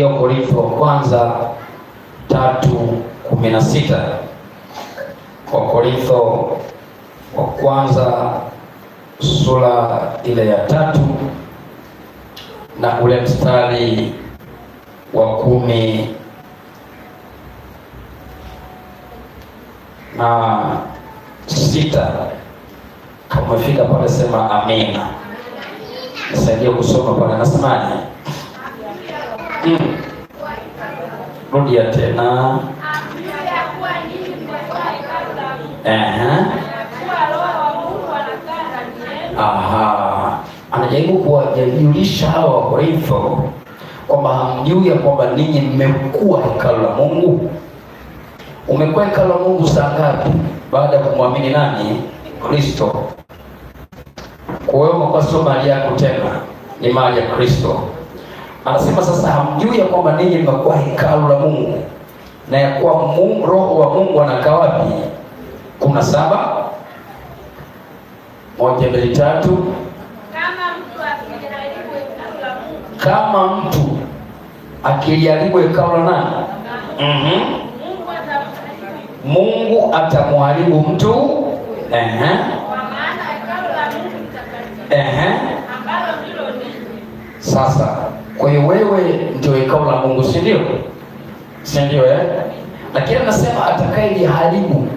Angalia Wakorintho wa kwanza 3:16. Wakorintho wa kwanza sura ile ya 3 na ule mstari wa 16. Kama umefika pale sema amina. Nisaidie kusoma pale, nasemaje? Rudia tena. Anajaribu kuwajulisha hawa Wakorintho kwamba hamjui ya kwamba ninyi mmekuwa hekalu la Mungu. Umekuwa hekalu la Mungu saa ngapi? Baada ya kumwamini nani? Kristo. Kwa hiyo umekuwa sio mali yako tena, ni mali ya Kristo. Anasema sasa hamjui ya kwamba ninyi mmekuwa hekalu la Mungu na ya kuwa Roho wa Mungu anakaa wapi? 17 1 2 3. Kama mtu akijaribu hekalu la nani? Mungu atamharibu mtu. Sasa kwa hiyo wewe ndio hekalu la Mungu, si ndio? Si ndio Lakini anasema atakayeliharibu.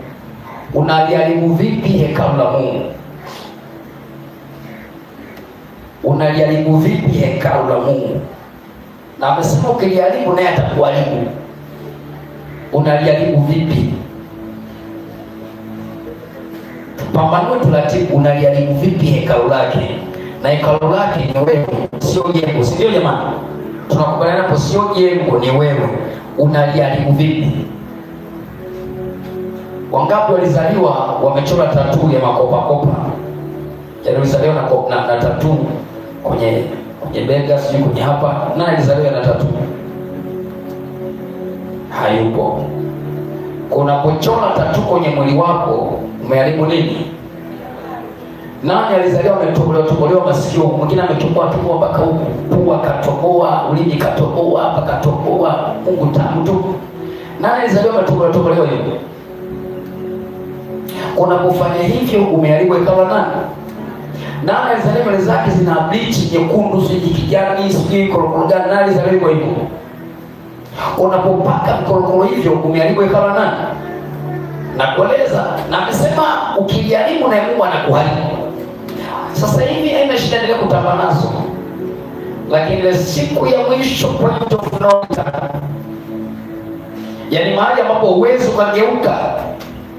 Unaliharibu vipi hekalu la Mungu? Unaliharibu vipi hekalu la Mungu? Na amesema ukiliharibu naye atakuharibu. Unaliharibu vipi? Pambanue taratibu, unaliharibu vipi hekalu lake? Na hekalu lake ni wewe, sio jengo, si ndio jamani? Tunakubaliana hapo, sio jengo, ni wewe. Unaliharibu vipi? Wangapi walizaliwa wamechora tattoo ya makopa? Yaani walizaliwa na tattoo kwenye bega, sio kwenye hapa. Nani alizaliwa na tattoo? Hayupo. Unapochora tattoo kwenye mwili wako, umeharibu nini? Nani alizaliwa ametobolewa masikio, mwingine ametoboa mpaka huku, pua katoboa, ulimi katoboa, hapa katoboa, Mungu tamu tu. Nani alizaliwa ametobolewa hivyo? Unapofanya hivyo umeharibu hekalu la nani? Nani alizaliwa mbele zake zina bleach nyekundu, siji kijani, siji korokoro gani? Nani alizaliwa hivyo? Unapopaka korokoro hivyo umeharibu hekalu la nani? Na kueleza, na amesema ukijaribu na Mungu anakuharibu. Sasa hivi haina shida, endelea kutamba nazo. Lakini ile siku ya mwisho, point of no return, yaani mahali ambapo uwezo ukageuka,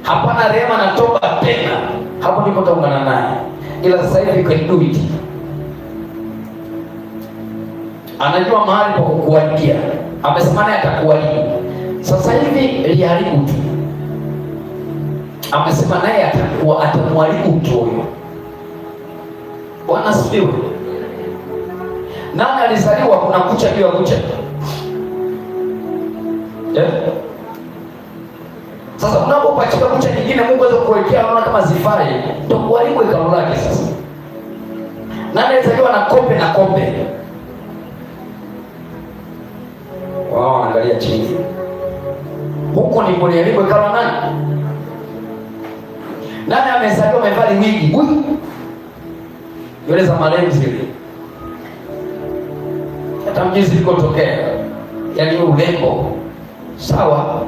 hapana rehema na toba tena, hapo ndipo utaungana naye. Ila sasa hivi you can do it. Anajua mahali pa kukuharibia. Amesema naye atakuharibu. Sasa hivi liharibu tu. Amesema naye atamharibu mtu huyo. Bwana asifiwe. Nani alizaliwa kuna kucha juu ya kucha? Sasa unapopachika kucha nyingine Mungu aweza kuwekea, unaona kama zifai, ndio kuharibu hekalu lake. Sasa nani alizaliwa na kope? Wao wanaangalia chini. Huko ni kuliharibu hekalu la nani? Nani amezaliwa amevaa wigi? Yule za marehemu zile. Hata mjizi ilikotokea. Yaani urembo. Sawa.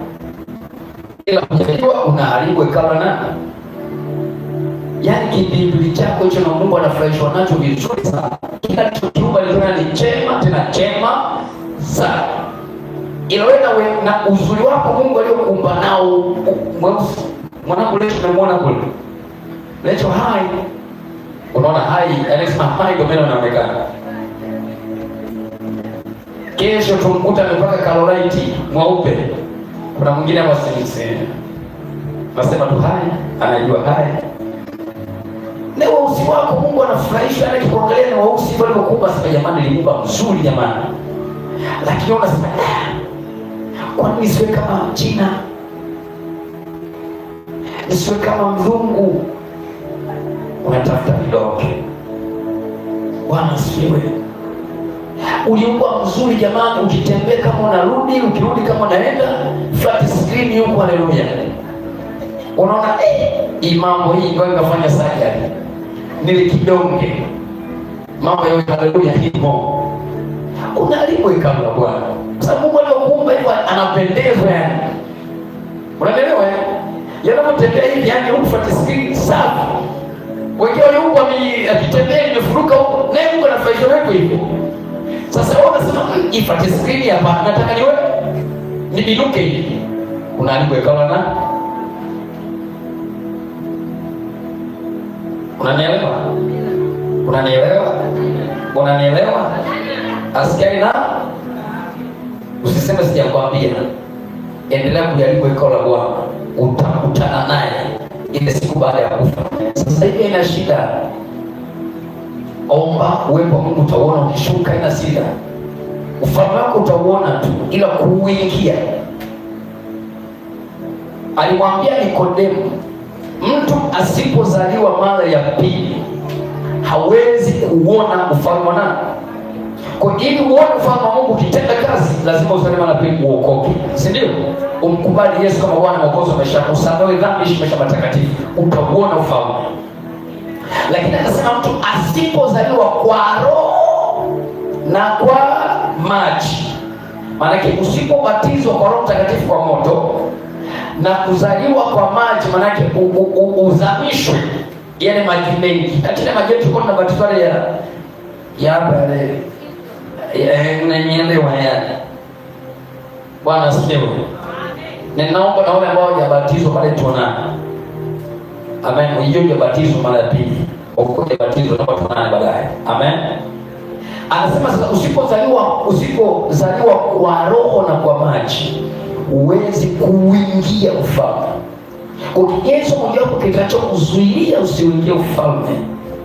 Ila unajua unaharibu hekalu la nani? Yaani kipindi chako hicho na Mungu anafurahishwa nacho vizuri sana. Kila kitu ni chema, tena chema sana. Ila wewe na uzuri wako Mungu aliyokuumba nao mweusi. Mwanangu leo tumemwona kule. Leo hai. Unaona hai, anasema hai ndio meno yanaonekana. Kesho tumkuta amepaka Carolite mweupe. Kuna mwingine hapa sisi. Nasema tu hai, anajua hai. Leo weusi wako Mungu anafurahisha, anakuangalia na weusi wale wakubwa. Sasa jamani, nilimuumba mzuri jamani. Lakini unasema kwa nini siwe kama China? Nisiwe kama mzungu. Unatafuta vidonge. Bwana asifiwe. Uliumbwa mzuri jamani, ukitembea kama unarudi, ukirudi kama unaenda, flat screen yuko. Haleluya. Unaona hii mambo hii ndio ikafanya sajari. Nilikidonge. Mambo yote haleluya himo. Unalipwa kama Bwana. Sababu Mungu aliyokuumba hivyo anapendezwa yani. Unaelewa eh? Yanapotembea hivi yani ufuate screen safi. Wewe yuko akitembea imefuruka huko, naye Mungu anafaisha wewe hivyo. Sasa wewe unasema ifuate screen hapa, nataka niwe nibinuke hivi. Unalipwa kama na Unanielewa? Unanielewa? Unanielewa? Askari na usiseme sijakwambia. Endelea kujaribu ikao la Bwana. Utakutana naye ile siku baada ya kufa. Sasa hivi ina shida. Omba uwepo wa Mungu, utaona ukishuka, ina shida. Ufalme wako utauona tu, ila kuuingia. Alimwambia Nikodemo, mtu asipozaliwa mara ya pili hawezi kuona ufalme wa nani? Kwa ili uone ufalme wa Mungu ukitenda kazi, lazima uzaliwe mara ya pili uokoke. Si ndio? Umkubali Yesu kama Bwana Mwokozi wa maisha yako, usamehe dhambi, ishi maisha matakatifu, utauona ufalme. Lakini akasema mtu asipozaliwa kwa roho na kwa maji. Maana yake usipobatizwa kwa Roho Mtakatifu kwa moto na kuzaliwa kwa maji, maana yake uzamishwe yale maji mengi. Lakini maji yetu kwa tunabatizwa ya hapa ile unanielewa yani. Bwana asifiwe. Ninaomba na wale ambao hawajabatizwa pale tuonane. Amen. Hiyo ndio batizo mara ya pili. Ukoje batizo na tuonane baadaye. Amen. Anasema sasa usipozaliwa kwa roho na kwa maji, huwezi kuingia ufalme. Kigezo mojawapo kitakachokuzuilia usiingie ufalme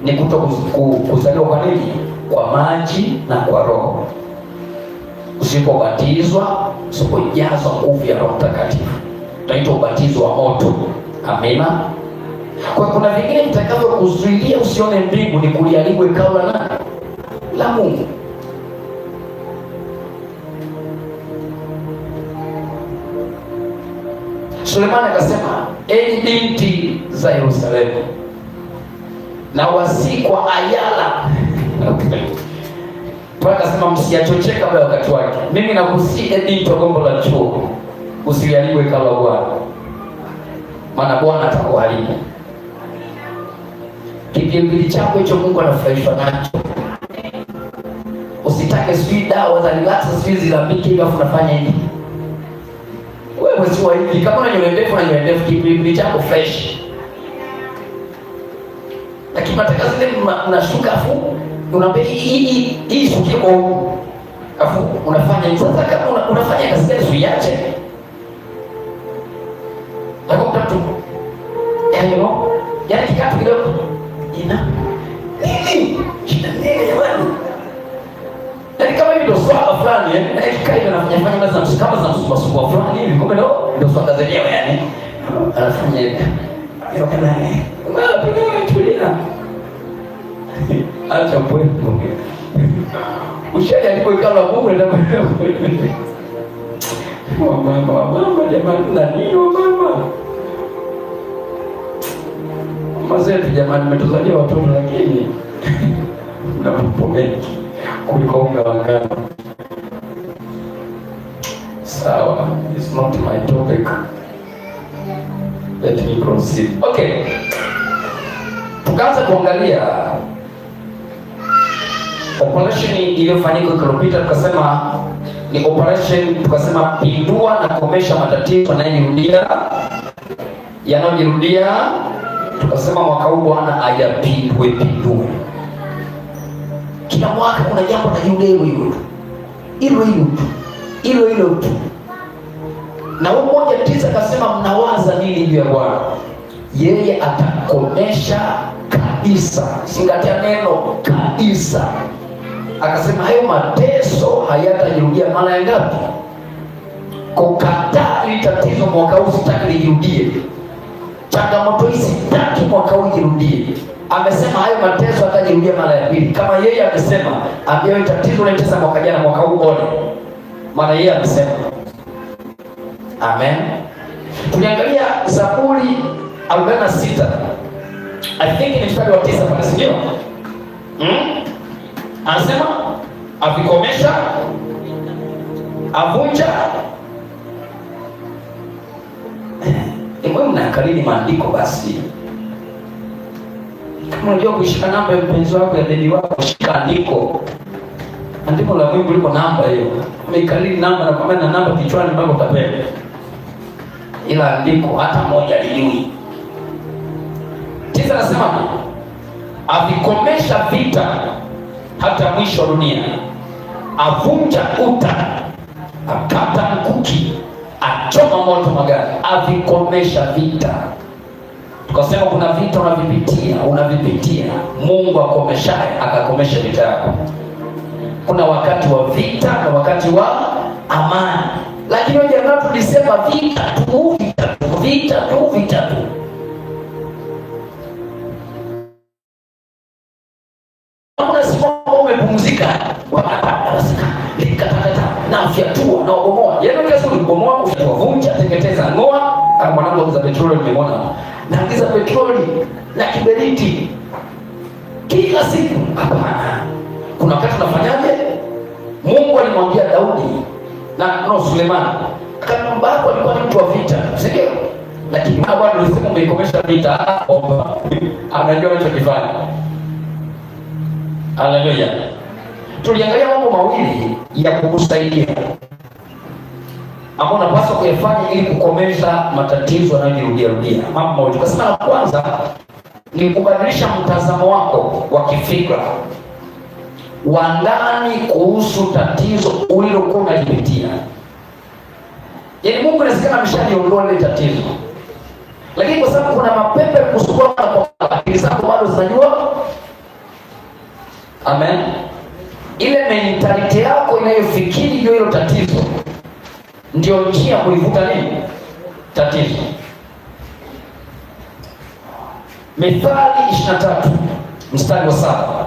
ni kuzaliwa kwa nini? Kwa maji na kwa roho. Usipobatizwa, usipojazwa nguvu ya Roho Mtakatifu, utaitwa ubatizo wa moto. Amina. Kwa kuna vingine vitakavyokuzuilia usione mbingu, ni kuliharibu hekalu la Mungu. Sulemani akasema, enyi binti za Yerusalemu, na wasikwa ayala. Akasema msiachoche kabla ya wakati wake. Mimi nakusihi binti wa gombo la chuo, usiharibu hekalu la Bwana, maana Bwana atakuharibu. Kipindi chako hicho Mungu anafurahishwa nacho. Usitake sijui dawa za relax sijui zilambiki hivi afu unafanya hivi. Wewe si wa hivi, kama una nywele ndefu na nywele ndefu, kipindi chako fresh. Lakini nataka zile unashuka afu unaambia hii shukie kwa huko. Afu unafanya hivi. Sasa kama unafanya kazi gani usiache? Hapo mtatu. Yaani kikatu kidogo. Ina nini? Shida nini jamani? Yaani kama hivi ndio swala fulani kikai anafanya kama za msumbua fulani hivi, kumbe ndio swala zenyewe yani. Anafanya hivi. Ndio kana wewe piga tulia. Acha pwepo. Ushaya alipoikala Mungu ndio mama jamani, na nini mama? Mazetu jamani, mmetuzalia watoto lakini na mambo mengi kuliko unga wa ngano. Sawa, it's not my topic. Let me proceed. Okay. Tukaanza kuangalia operation iliyofanyika iliyopita, tukasema ni operation, tukasema pindua na komesha matatizo yanayojirudia. Tukasema mwaka huu Bwana ayapindue. Kila mwaka kuna jambo najirudia hilo tu. Na huo mmoja 9 akasema mnawaza nini juu ya Bwana? Yeye atakomesha kabisa. Zingatia neno kabisa. Akasema hayo mateso hayatajirudia mara ngapi? Kukataa ili tatizo mwaka huu sitaki lijirudie. changamoto hizi taki mwaka huu jirudie. Amesema hayo mateso atajirudia mara ya pili. Kama yeye amesema ambayo tatizo lilitesa mwaka jana, mwaka huu ole, maana yeye amesema. Amen. Tuliangalia Zaburi 46, I think ni mstari wa 9 pale, sio? Anasema avikomesha, avunja. Mwe mnakariri maandiko basi. Kama unajua kushika namba ya mpenzi wako, ya deni wako, shika andiko. Andiko la Mungu liko namba hiyo. Umekariri namba na kwa maana namba kichwani mpaka utapenda. Ila andiko hata moja lijui. Tisa nasema avikomesha vita hata mwisho wa dunia. Avunja uta, akata mkuki, achoma moto magari. Avikomesha vita. Tukasema kuna vita unavipitia. Mungu akomeshaye akakomesha vita yako. Kuna wakati wa vita na wakati wa amani. Lakini wewe jamaa tulisema vita tu. Kuna siku umepumzika, na afyatua na ubomoa. Yaani kesho ulibomoa, kuvunja, teketeza, ngoa. Mwanangu za petroli nimeona. Naangiza petroli na kiberiti kila siku. Hapana. Kuna wakati unafanyaje? Mungu alimwambia Daudi na Sulemani, kama baba alikuwa ni mtu wa vita, sio? Lakini baba alisema umeikomesha vita, anajua anachokifanya. Haleluya. Tuliangalia mambo mawili ya kukusaidia ambao unapaswa kuyafanya ili kukomesha matatizo yanayojirudia. Mambo mawili. Tukasema la kwanza ni kubadilisha mtazamo wako wa kifikra wa ndani kuhusu tatizo ulilokuwa unalipitia. Yaani Mungu anasema ameshaliondoa ile tatizo, lakini kwa sababu kuna mapepe kusukuma kwa akili zako bado zinajua. Amen. Ile mentality yako inayofikiri ndio hilo tatizo, ndio njia kulivuta nini tatizo. Mithali 23 mstari wa 7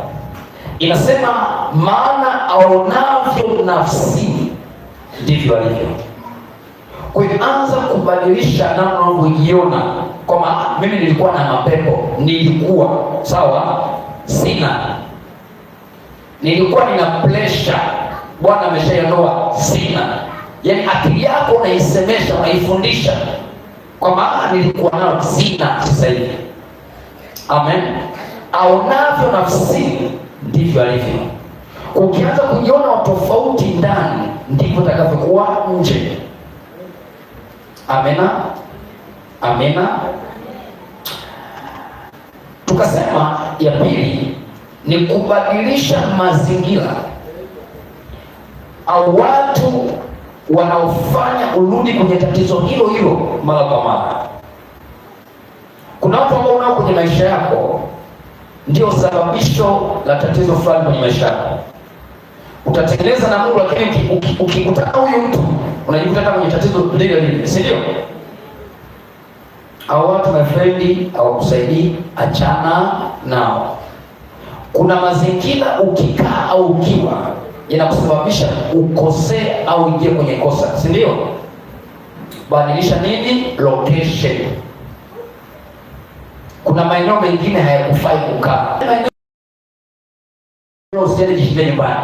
inasema, maana aonavyo nafsini ndivyo alivyo. Kwa hiyo anza kubadilisha namna unavyojiona. Kama mimi nilikuwa na mapepo, nilikuwa sawa, sina. Nilikuwa nina pressure, Bwana ameshaiondoa, sina. Yaani akili yako unaisemesha, unaifundisha kwa maana nilikuwa nayo, sina sasa hivi. Amen. Aonavyo nafsini ndivyo alivyo. Ukianza kujiona tofauti ndani, ndivyo utakavyokuwa nje. Amena. Amena. Tukasema ya pili ni kubadilisha mazingira au watu wanaofanya urudi kwenye tatizo hilo hilo mara kwa mara. Kuna watu ambao unao kwenye maisha yako ndio sababisho la tatizo fulani kwenye maisha yako. Utatengeneza na Mungu, lakini ukikutana huyu mtu unajikuta kwenye tatizo lile lile, si ndio? Hao watu na friend hawakusaidii, achana nao. Kuna mazingira ukikaa au ukiwa inakusababisha ukosee au ingie kwenye kosa, si ndio? Badilisha nini? Location. Kuna maeneo mengine hayakufai kukaa. Usiende jishinde nyumbani.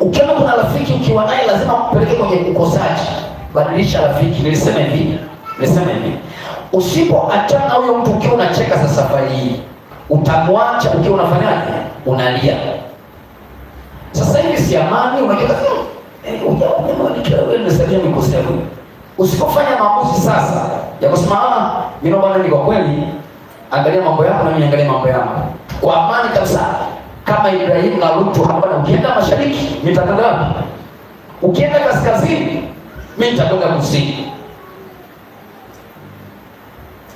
Ukiona kuna rafiki ukiwa naye lazima kupeleke kwenye ukosaji, badilisha rafiki. Nilisema hivi. Usipoachana huyo mtu ukiwa unacheka sasa, safari hii utamwacha ukiwa unafanyaje? Unalia. Sasa hivi si amani, unajua usipofanya maamuzi sasa ya kusema mimi bwana, ni kwa kweli, angalia mambo yako na mimi angalia mambo yangu kwa amani kabisa, kama Ibrahim na Lutu hapa. Ukienda mashariki mimi nitakwenda wapi? Ukienda kaskazini mimi nitakwenda kusini.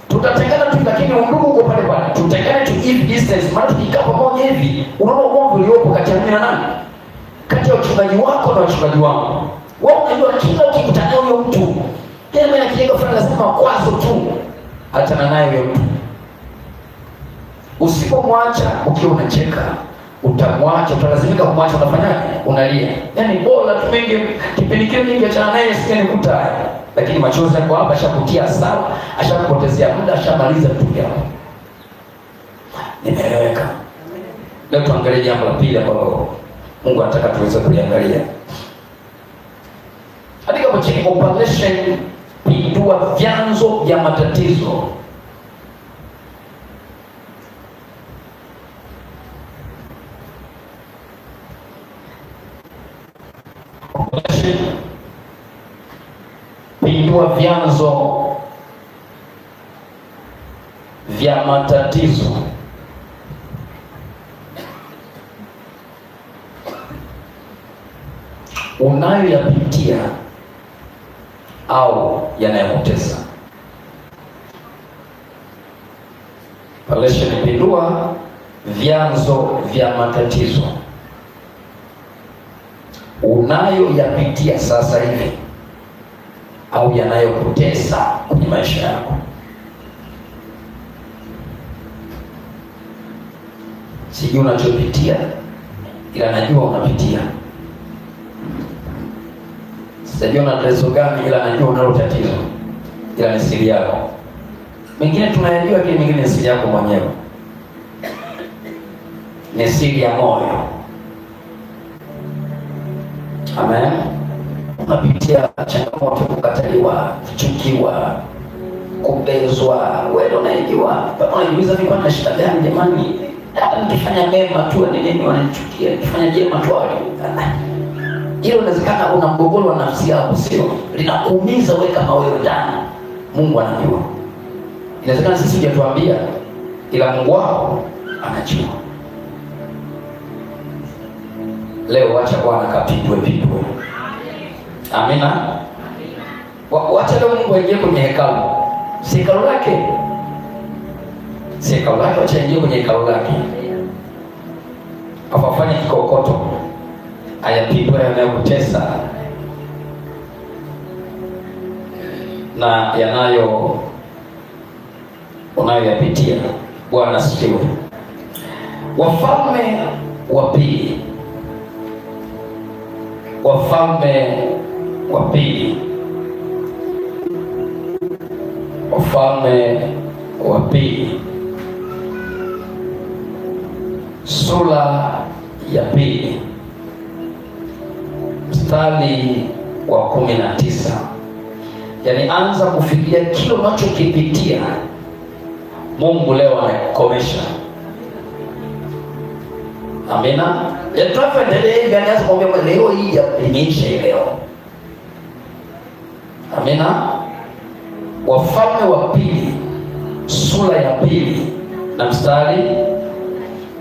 Tutatengana tu, lakini undugu uko pale pale. Tutengane tu hivi distance, maana tukikaa pamoja hivi unaona ugomvi uliopo kati ya mimi na nani? Kati ya wachungaji wako na wachungaji wangu. Wewe unajua kila ukikutana huyo mtu, tena mimi nakilega fulani lazima kwazo tu. achana naye huyo mtu. Usipomwacha ukiwa unacheka, utamwacha, utalazimika kumwacha, unafanyaje? Unalia. Yaani bora tu mengi kipindi kile mingi achana naye sikenikuta haya. Lakini machozi yako hapa ashakutia hasara, ashakupotezea muda, ashamaliza vitu vyako. Nimeeleweka? Leo tuangalie jambo la pili ambalo Mungu anataka tuweze kuliangalia. Andika hapo chini, operation pindua vyanzo vya matatizo. Operation pindua vyanzo vya matatizo. Unayoyapitia au yanayokutesa. Operation pindua vyanzo vya matatizo unayoyapitia sasa hivi au yanayokutesa kwenye maisha yako. Sijui unachopitia, ila najua unapitia. Sijui una tatizo gani, ila najua unalo tatizo, ila ni siri yako. Mengine tunayajua, kile mengine ni siri yako mwenyewe, ni siri ya moyo. Amen. Unapitia changamoto, kukataliwa, kuchukiwa, kubezwa, wewe unajua. Baba anajiuliza ni kwa shida gani jamani? Nikifanya mema tu ni nini wananichukia? Nikifanya jema tu wale. Hilo inawezekana una mgogoro wa nafsi yako, sio? Linakuumiza wewe kama wewe ndani. Mungu anajua. Inawezekana sisi hujatuambia, ila Mungu wao anajua. Leo acha Bwana kapindwe. Amina. Wacha leo Mungu aingie kwenye hekalu. Si hekalu lake. Si hekalu lake, wacha aingie kwenye hekalu lake. Afanye kikokoto. Ayapindwe yanayokutesa na yanayo unayoyapitia. Bwana asifiwe. Wafalme wa Pili. Wafalme wa Pili. Wafalme wa Pili sura ya 2 mstari wa 19. Yaani anza kufikiria kile unachokipitia, Mungu leo anakomesha. Amina. Tunaendelea gani kumwambia leo hii ya imeisha leo. Amina. Wafalme wa Pili sura ya 2 na mstari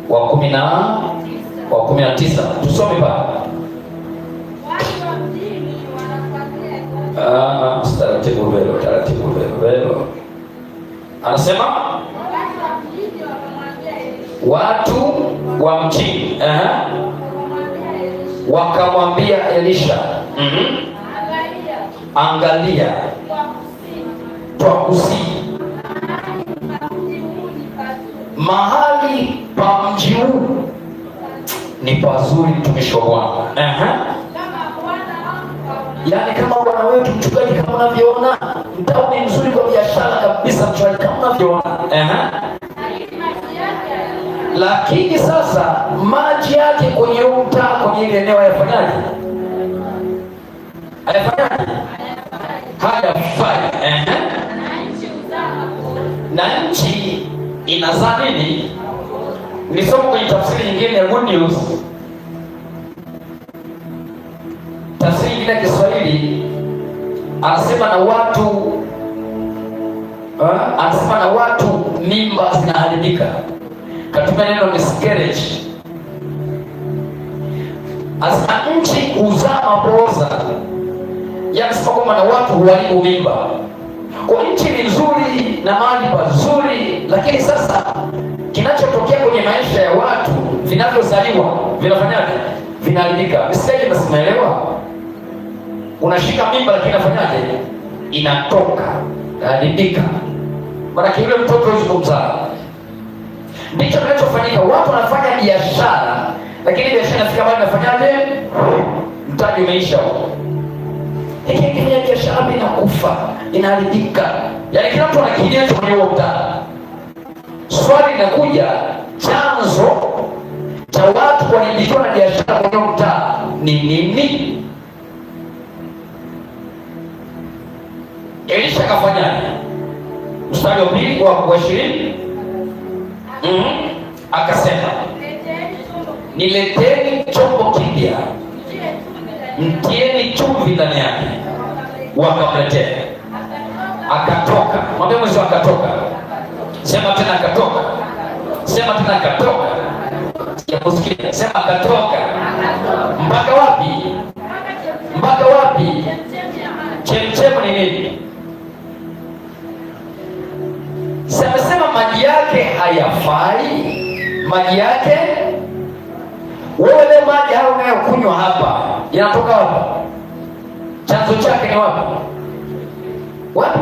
wa 19. Tusome pale. Taratibu velo. Anasema watu wa mjini wakamwambia Elisha, angalia, twakusihi mahali pa mji huu ni pazuri, mtumishi wa Bwana. Yaani kama bwana wetu mchungaji, kama unavyoona, mtao ni mzuri kwa biashara kabisa mchungaji, kama unavyoona. Lakini sasa maji yake kwenye mtaa, kwenye ile eneo hayafanyaje? Hayafai. Na nchi inazaa nini? Nisoma kwenye tafsiri nyingine ya Good News. Tafsiri nyingine ya Kiswahili anasema na watu mimba zinaharibika. Katika neno miscarriage. Asa nchi huzaa mapooza. Yanasema kwamba na watu huharibu mimba. Kwa nchi ni nzuri na mahali pazuri, lakini sasa kinachotokea kwenye maisha ya watu vinavyozaliwa vinafanyaje? Vinaharibika. Msikaje basi, umeelewa? Unashika mimba lakini inafanyaje? Inatoka, inaharibika. maana yule mtoto hawezi kumzaa. Ndicho kinachofanyika. Watu wanafanya biashara, lakini biashara inafika bado inafanyaje? Mtaji umeisha huko. Ikifanya biashara inakufa, inaharibika. Yaani kila mtu anakimbia kwenye huo mtaa. Swali linakuja, chanzo cha watu kuharibikiwa na biashara kwenye mtaa ni nini? Elisha kafanyaje? Mstari wa 2 wa 20. Akasema, nileteni chombo kipya, mtieni chumvi ndani yake. Wakamletea. Akatoka. Mwambie mwisho akatoka. Sema tena akatoka. Sema tena akatoka. Sijakusikia. Sema akatoka. Mpaka wapi? Mpaka wapi? Chemchemu ni nini? Sema maji yake hayafai. Maji yake, wewe leo maji hayo unayokunywa hapa yanatoka wapi? Chanzo chake ni wapi? Wapi?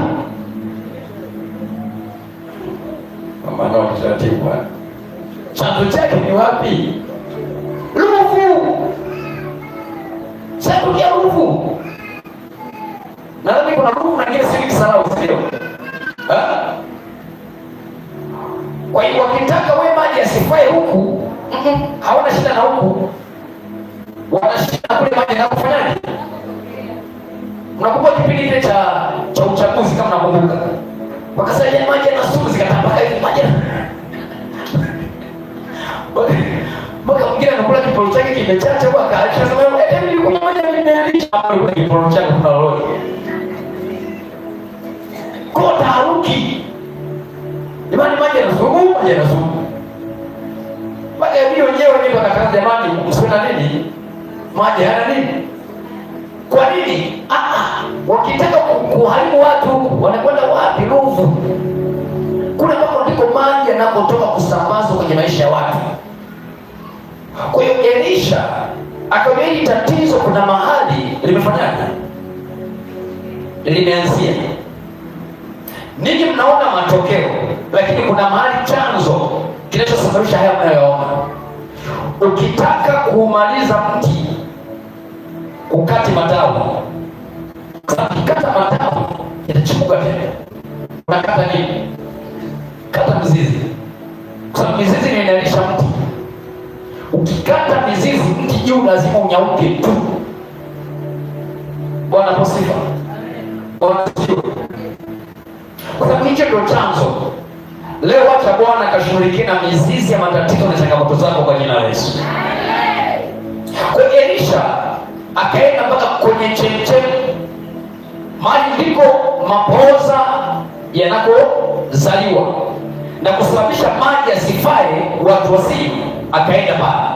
Mama ndio taratibu. Chanzo chake ni wapi? Ruvu. Sasa kia ruvu. Nadhani kuna ruvu na kile sisi kisalau sio? Kwa hiyo wakitaka wewe maji asifae huku, hawana shida na huku. Wana shida kule maji na kufanyaje? Unakumbuka kipindi kile cha uchaguzi kama nakumbuka. Wakasema maji yana sumu zikatambaa hivi maji. Mpaka mwingine anakula kiporo chake kimechacha kwa akaalisha sema hebu nikunywe maji nimealisha hapo kwa kiporo chake kuna lolote. Kwa taharuki. Jamani maji yanasumu, maji yanasumu. Baada ya hiyo wenyewe ndio wakataka jamani msuna nini? Maji hana nini? Kwa nini? Wakitaka kuharibu watu wanakwenda wapi? Ruvu. Kule ambako ndiko maji yanapotoka kusambazwa kwenye maisha ya watu. Kwa hiyo Elisha akaona hili tatizo kuna mahali limefanyaje? Limeanzia. Ninyi mnaona matokeo, lakini kuna mahali chanzo kinachosababisha haya mnayoona. Ukitaka kuumaliza mti, ukati matawi. Ukikata matawi, yatachipuka tena. Unakata nini? Kata mzizi. Kwa sababu mizizi inaendelesha mti. Ukikata mizizi, mti juu lazima unyauke tu. Bwana posifa. Bwana sifa. Kwa sababu hicho ndio chanzo. Leo wacha Bwana akashughulikie na mizizi ya matatizo na changamoto zako kwa jina la Yesu. Kwa Elisha akaenda mpaka kwenye chemchemi, mahali ndiko mapooza yanakozaliwa na kusababisha maji yasifae watu wasinywe. Akaenda pale.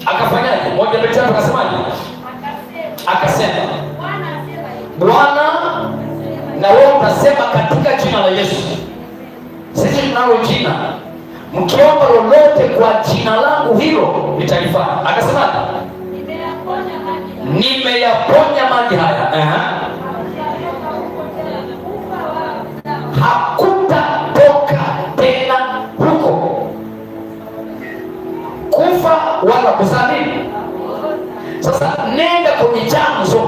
Akafanyaje? Moja ndio tatu akasemaje? Akasema, Bwana na wewe utasema katika jina la Yesu. Sisi tunalo jina. Mkiomba lolote kwa jina langu hilo litalifanya. Akasemaje? Nimeyaponya maji haya. Hakutatoka tena huko kufa wala kuzaa. Sasa nenda kwenye chanzo.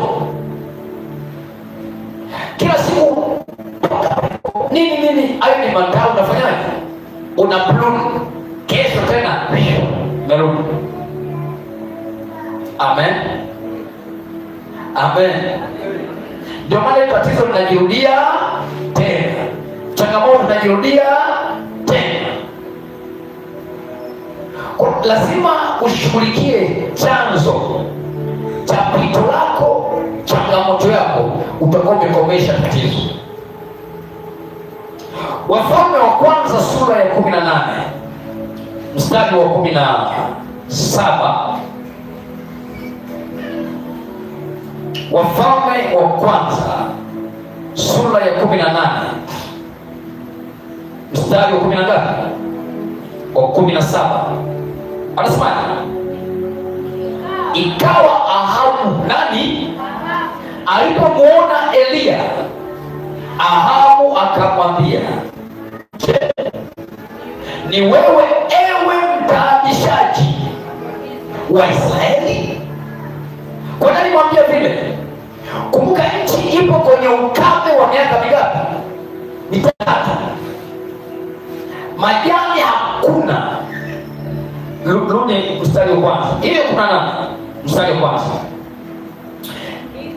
Kila siku nini hayo ni matao unafanyaje? Una pluni. Kesho tena merudi. Amen. Amen. Ndio maana tatizo linajirudia tena. Changamoto linajirudia tena. Kwa lazima ushughulikie chanzo cha pito lako, changamoto yako, utakuwa umekomesha tatizo. Wafalme wa kwanza sura ya 18 mstari wa 17. Wafalme wa kwanza sura ya 18 mstari wa 17 wa 17. Anasema, ikawa Ahabu nani alipomuona Eliya Ahabu akamwambia, je, ni wewe ewe mtaabishaji wa Israeli? Kwa nini mwambia vile? Kumbuka nchi ipo kwenye ukame wa miaka mingapi? Mitatu. Majani hakuna. Rudi mstari wa kwanza. Ile kuna nani? Mstari wa kwanza.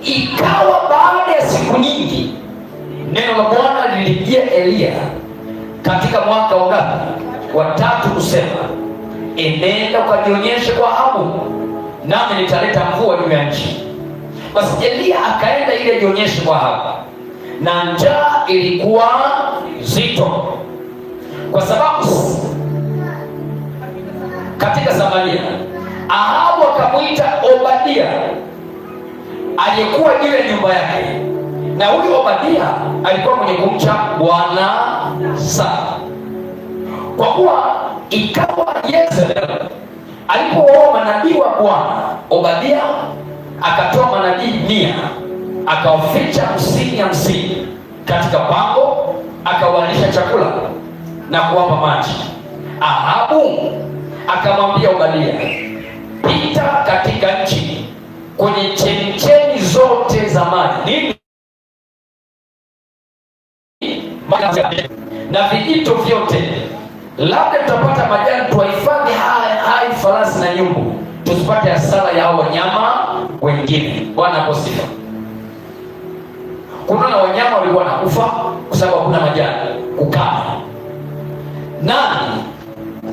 Ikawa baada ya siku nyingi, neno la Bwana lilijia Eliya katika mwaka wa ngapi? Wa 3, kusema, enenda ukajionyeshe kwa Ahabu, nami nitaleta mvua juu ya nchi. Basi Eliya akaenda ili ajionyeshe kwa Ahabu, na njaa ilikuwa zito, kwa sababu katika Samaria. Ahabu akamwita Obadia aliyekuwa juu ya nyumba yake, na huyu Obadia alikuwa mwenye kumcha Bwana sana. Kwa kuwa ikawa Yezebeli alipooa manabii wa Bwana, Obadia akatoa manabii 100 akawaficha 50 katika pango, akawalisha chakula na kuwapa maji. Ahabu akamwambia Obadia, pita katika nchi kwenye chemchemi zote za maji, nini na vijito vyote, labda tutapata majani tuwahifadhi hai farasi na nyumbu, tusipate hasara ya hao wanyama wengine. Bwana asifiwe. Kuna wanyama walikuwa wanakufa kwa sababu hakuna majani, ukame. Nani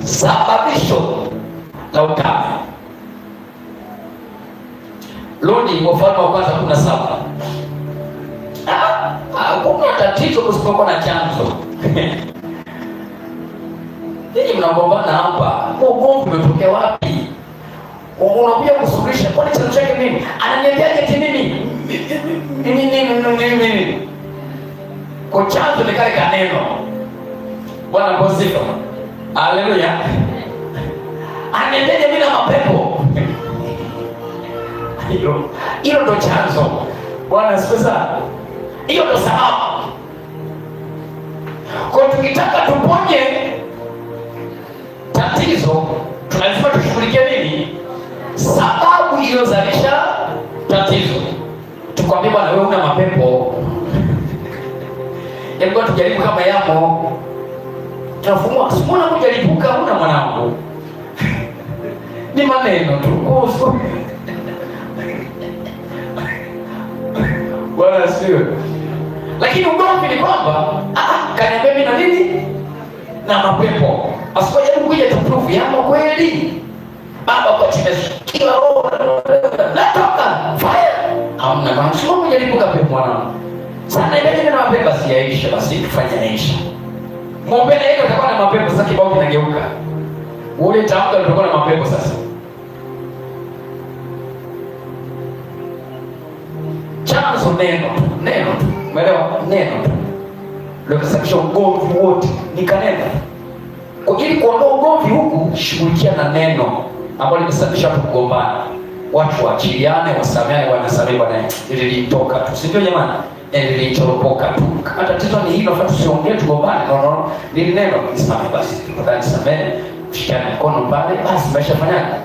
sababisho la ukame? Rudi Wafalme wa Kwanza 17. Hakuna tatizo kusipokuwa na chanzo. Ninyi mnagombana hapa, ugomvi umetokea wapi? Unakuja kusuluhisha, kwani chanzo chake nini? Ananiambiaje eti mimi kwa chanzo ni kale kaneno. Bwana asifiwe. Haleluya. Ananiambiaje mimi na mapepo? Hilo ndo chanzo. Bwana asifiwe. Hiyo ndo sababu. Kwa tukitaka tuponye tatizo, tunalazima tushughulikie nini? Sababu iliyozalisha tatizo. Tukwambie bwana, wewe una mapepo. Hebu tujaribu kama yamo. Tunafumua, simona kujaribuka una mwanangu. Ni maneno tu. Bwana asifiwe. Lakini ugomvi ni kwamba kaniambia mimi na nini? Na mapepo. Asipojaribu kuja tuprove yamo kweli. Baba kwa tumesikia roho natoka fire. Hamna maana sio mjaribu kapepo mwanangu. Sana ile na mapepo siyaisha, basi tufanye yaisha. Ng'ombe na ile utakuwa na mapepo sasa, kibao kinageuka. Ule tamka utakuwa na mapepo sasa. Chanzo neno tu. Umeelewa? Neno tu. Ndio kasababisha ugomvi wote. Ni kaneno. Kwa ili kuondoa ugomvi huku, shughulikia na neno ambalo limesababisha watu kugombana. Watu waachiliane, wasameane, wanasamehe bwana. Ili litoka tu. Si ndio jamani? Lilichoropoka tu. Kama tatizo ni hilo, fatu siongee tugombane. No. Ni neno kisimame basi. Tafadhali samehe, shikana mkono pale, basi maisha fanyaje?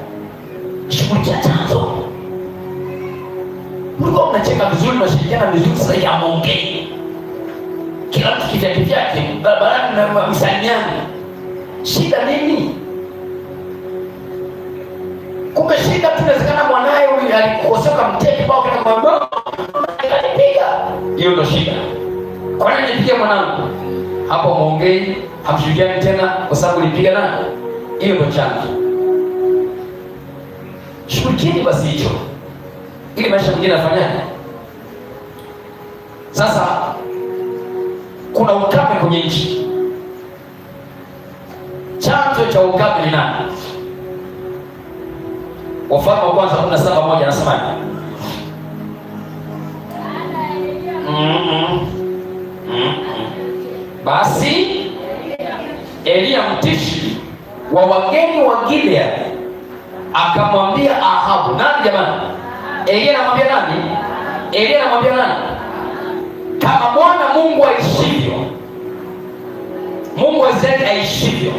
Shughulikia chanzo. Mlikuwa mnacheka vizuri, mnashirikiana vizuri, sasa hivi ameongea. Kila mtu kivyake, barabarani na msaniani. Shida nini? Kumbe shida tu inawezekana mwanae huyu alikosoka mteki bao kana kwamba akanipiga. Hiyo ndio shida. Kwa nini nipiga mwanangu? Hapo muongei, hamshirikiani tena kwa sababu ulipiga nani? Hiyo ndio chanzo. Shughulikieni basi hicho. Ili maisha mengine yafanyaje? Sasa kuna ukame kwenye nchi. Chanzo cha ukame ni nani? Wafalme wa Kwanza 17:1 anasemaje? Basi Eliya mtishi wa wageni wa Gilead akamwambia Ahabu. Nani jamani? Eliya anamwambia nani? Kama Bwana Mungu wa Israeli aishivyo,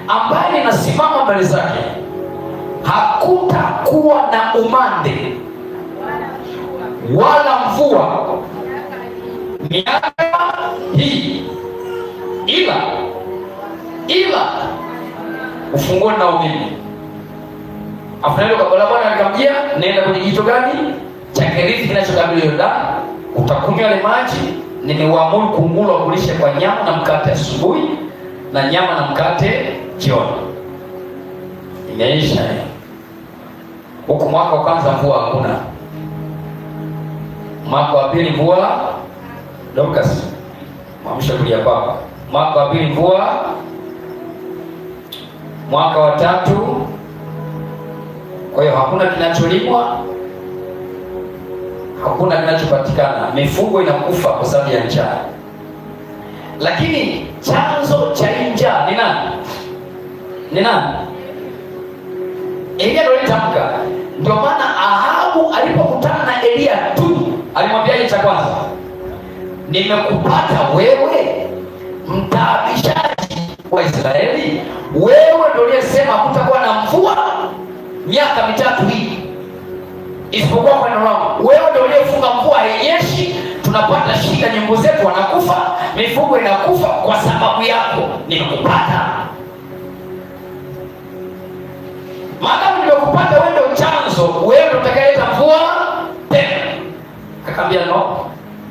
ambaye ninasimama mbele zake, hakutakuwa na umande wala mvua miaka hii, ila ufunguo na umimi. Afunaeli kwa Bwana akamjia, nenda kwenye kijito gani cha Kerithi kinachokabili Yordani, utakunywa yale maji. Nimeuamuru kunguru wakulishe kwa nyama na mkate asubuhi na nyama na mkate jioni. Imeisha huku. Mwaka wa kwanza mvua hakuna, mwaka wa pili mvua. Dorcas, mwamsha kulia kwako. Mwaka wa pili mvua, mwaka wa tatu. Kwa hiyo hakuna kinacholimwa, hakuna kinachopatikana. Mifugo inakufa kwa sababu ya njaa. Lakini chanzo cha njaa ni nani? Ni nani? Elia ndio alitamka. Ndio maana Ahabu alipokutana na Elia tu alimwambia cha kwanza, nimekupata wewe mtaabishaji wa Israeli. Wewe ndio uliyesema kutakuwa na mvua miaka mitatu hii isipokuwa kwa neno langu. Wewe ndio uliyefunga mvua hainyeshi, tunapata shida, nyumbu zetu wanakufa, mifugo inakufa kwa sababu yako. Nimekupata. Maadamu nimekupata, wewe ndio chanzo, wewe ndio utakayeleta mvua tena. Akamwambia no,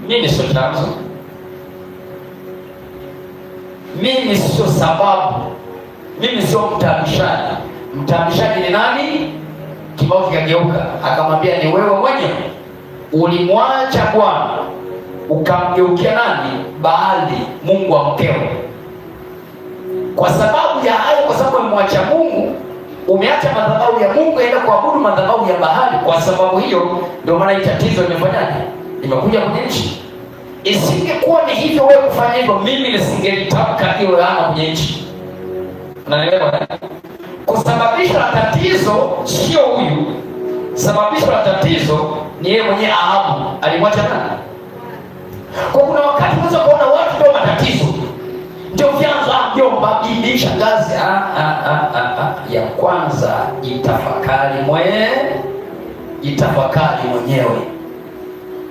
mimi sio chanzo, mimi sio sababu, mimi sio mtaabishaji. Mtaabishaji ni nani? Kibao kikageuka. Akamwambia ni wewe mwenyewe ulimwacha Bwana ukamgeukia nani? Baali, mungu wa mkeo. Kwa sababu ya hayo, kwa sababu umemwacha Mungu, umeacha madhabahu ya Mungu, enda kuabudu madhabahu ya Baali. Kwa sababu hiyo ndio maana tatizo limefanyaje? Limekuja kwenye nchi. Isingekuwa ni hivyo wewe kufanya hivyo, mimi nisingelitamka hiyo laana kwenye nchi. Unaelewa? Kusababisha la tatizo sio huyu. Sababisho la tatizo ni yeye mwenyewe. Ahabu alimwacha nani? Kwa kuna wakati unaweza kuona watu ndio matatizo, ndio vyanzo, mjomba, bibi, shangazi. Ya kwanza itafakari mwenyewe,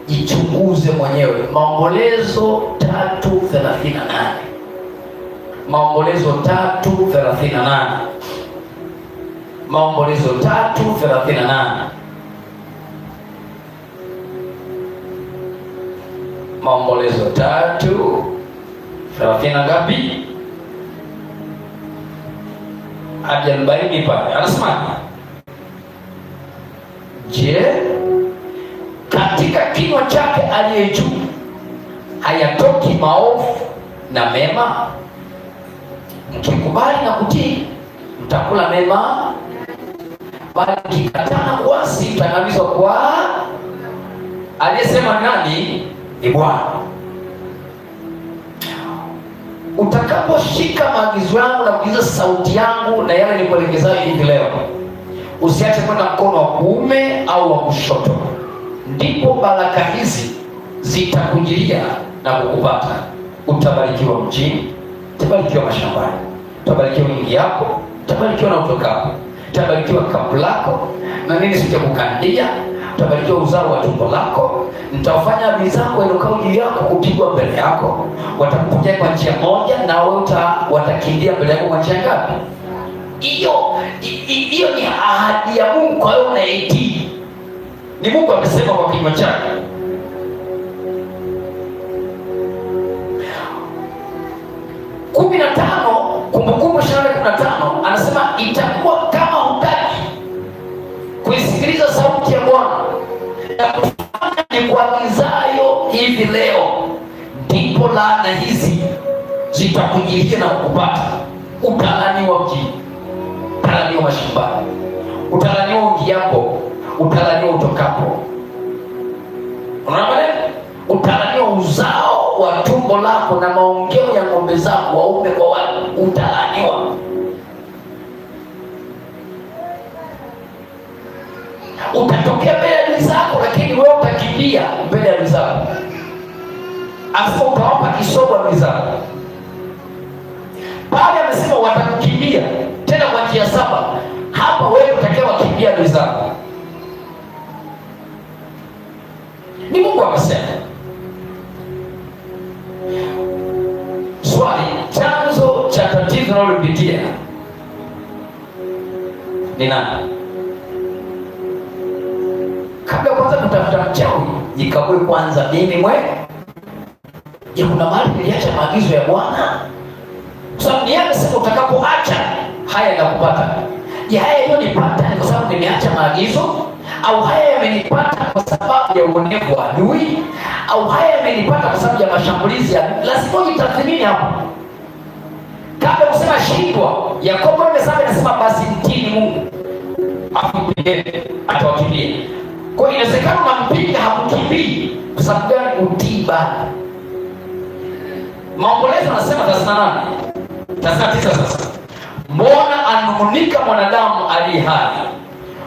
jichunguze mwenyewe. Maombolezo 3:38. Maombolezo 3:38. Maombolezo 3:38. Maombolezo 3:30 ngapi? Hadi 40 pale. Anasema, je, katika kinywa chake aliye juu hayatoki maovu na mema? Mkikubali na kutii mtakula mema, bali mkikataa kuasi mtaangamizwa. Kwa aliyesema nani? Ni Bwana. Utakaposhika maagizo yangu na kusikiza sauti yangu na yale nikuelekezayo hivi leo, usiache kwenda mkono wa kuume au wa kushoto, ndipo baraka hizi zitakujilia na kukupata. Utabarikiwa mjini, utabarikiwa mashambani, utabarikiwa ingiapo, utabarikiwa na utokapo, utabarikiwa kapu lako na nini sitakukandia, utabarikiwa uzao wa tumbo lako. Nitawafanya adui zako wainukao juu yako kupigwa mbele yako. Watakupokea kwa njia moja, na wewe watakimbia mbele yako kwa njia ngapi? Hiyo ni ahadi ya Mungu. Kwa hiyo unaitii. Ni Mungu amesema kwa kinywa chake. Kumbukumbu 24:15 anasema, itakuwa kama hutaki kuisikiliza sauti ya Bwana na kufanya nikuagizayo hivi leo, ndipo laana hizi zitakujilia na kukupata. Utalaniwa mjini, utalaniwa mashambani, utalaniwa ungiapo, utalaniwa utokapo. Unaona maneno? Utalaniwa uzao wa tumbo lako na maongeo ya ng'ombe zako, waume kwa wake, utalaniwa. Utatokea mbele ya adui zako, lakini wewe utakimbia mbele ya adui zako. Afu utawapa kisogo adui zako. Pale amesema watakukimbia tena kwa njia 7. Hapa wewe utakiwa wakimbia adui zako. Ni Mungu amesema. Swali, chanzo cha tatizo unalopitia ni nani? Kabla kwanza kutafuta mchawi, jikague kwanza mimi mwenyewe. Je, kuna mahali niliacha maagizo ya Bwana? Kwa sababu yeye amesema utakapoacha haya yanakupata. Je, haya yaliyonipata ni kwa sababu nimeacha maagizo, au haya yamenipata kwa sababu ya uonevu wa adui, au haya yamenipata kwa sababu ya mashambulizi ya adui? Lazima ujitathmini hapo kabla kusema shindwa. Yakobo 4:7 inasema basi mtini Mungu atawakimbia. Kwa hiyo inawezekana unampinga hakukimbii. Kwa sababu gani? Utii bado. Maombolezo anasema 38:39 sasa. Mbona anung'unika mwanadamu aliye hai,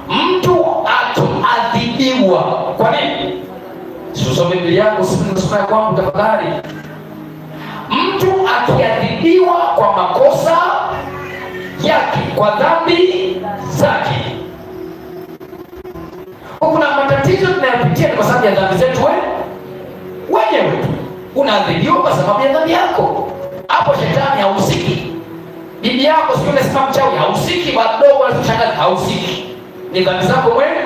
mtu akiadhibiwa? Kwa nini? Usome Biblia yako, usome kwangu tafadhali. Mtu akiadhibiwa kwa makosa yake, kwa dhambi zake. Kuna matatizo tunayopitia kwa sababu ya dhambi zetu wenyewe. Unaadhibiwa kwa sababu ya dhambi yako. Hapo shetani hahusiki. Bibi yako sio unasema mchawi hahusiki, wadogo wanashangaza hahusiki. Ni dhambi zako wewe.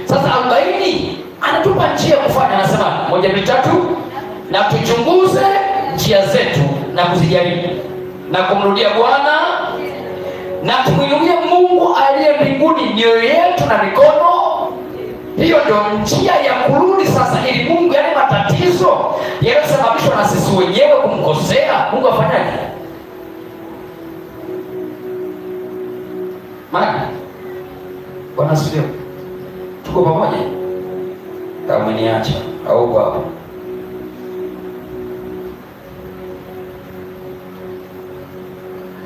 Sasa 40 anatupa njia kufanya, anasema 1, 2, 3, na tuchunguze njia zetu na kuzijaribu na kumrudia Bwana na kumwinulia Mungu aliye mbinguni mioyo yetu na mikono. Hiyo ndio njia ya kurudi sasa, ili Mungu yale matatizo yanayosababishwa na sisi wenyewe kumkosea Mungu afanyaje? Maana Bwana sio tuko pamoja. Kama niacha au kwa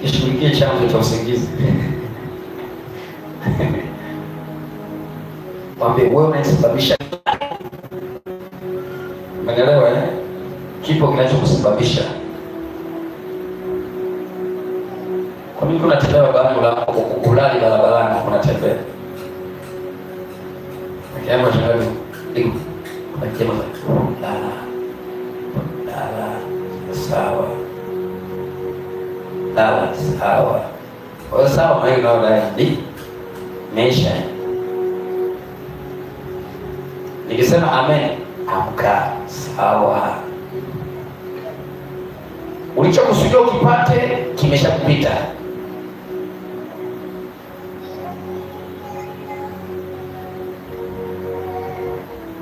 kishughulikie chanzo cha usingizi. Mwambie wewe unasababisha. Umeelewa kipo kinachokusababisha. Kwa nini unatembea barabarani, kulali barabarani unatembea? Kama tunavyo ndio unasema la sawa. Sawa. Kwa sababu mimi naona ni maisha. Nikisema amen, amka sawa. Ulichokusudia ukipate kimeshakupita.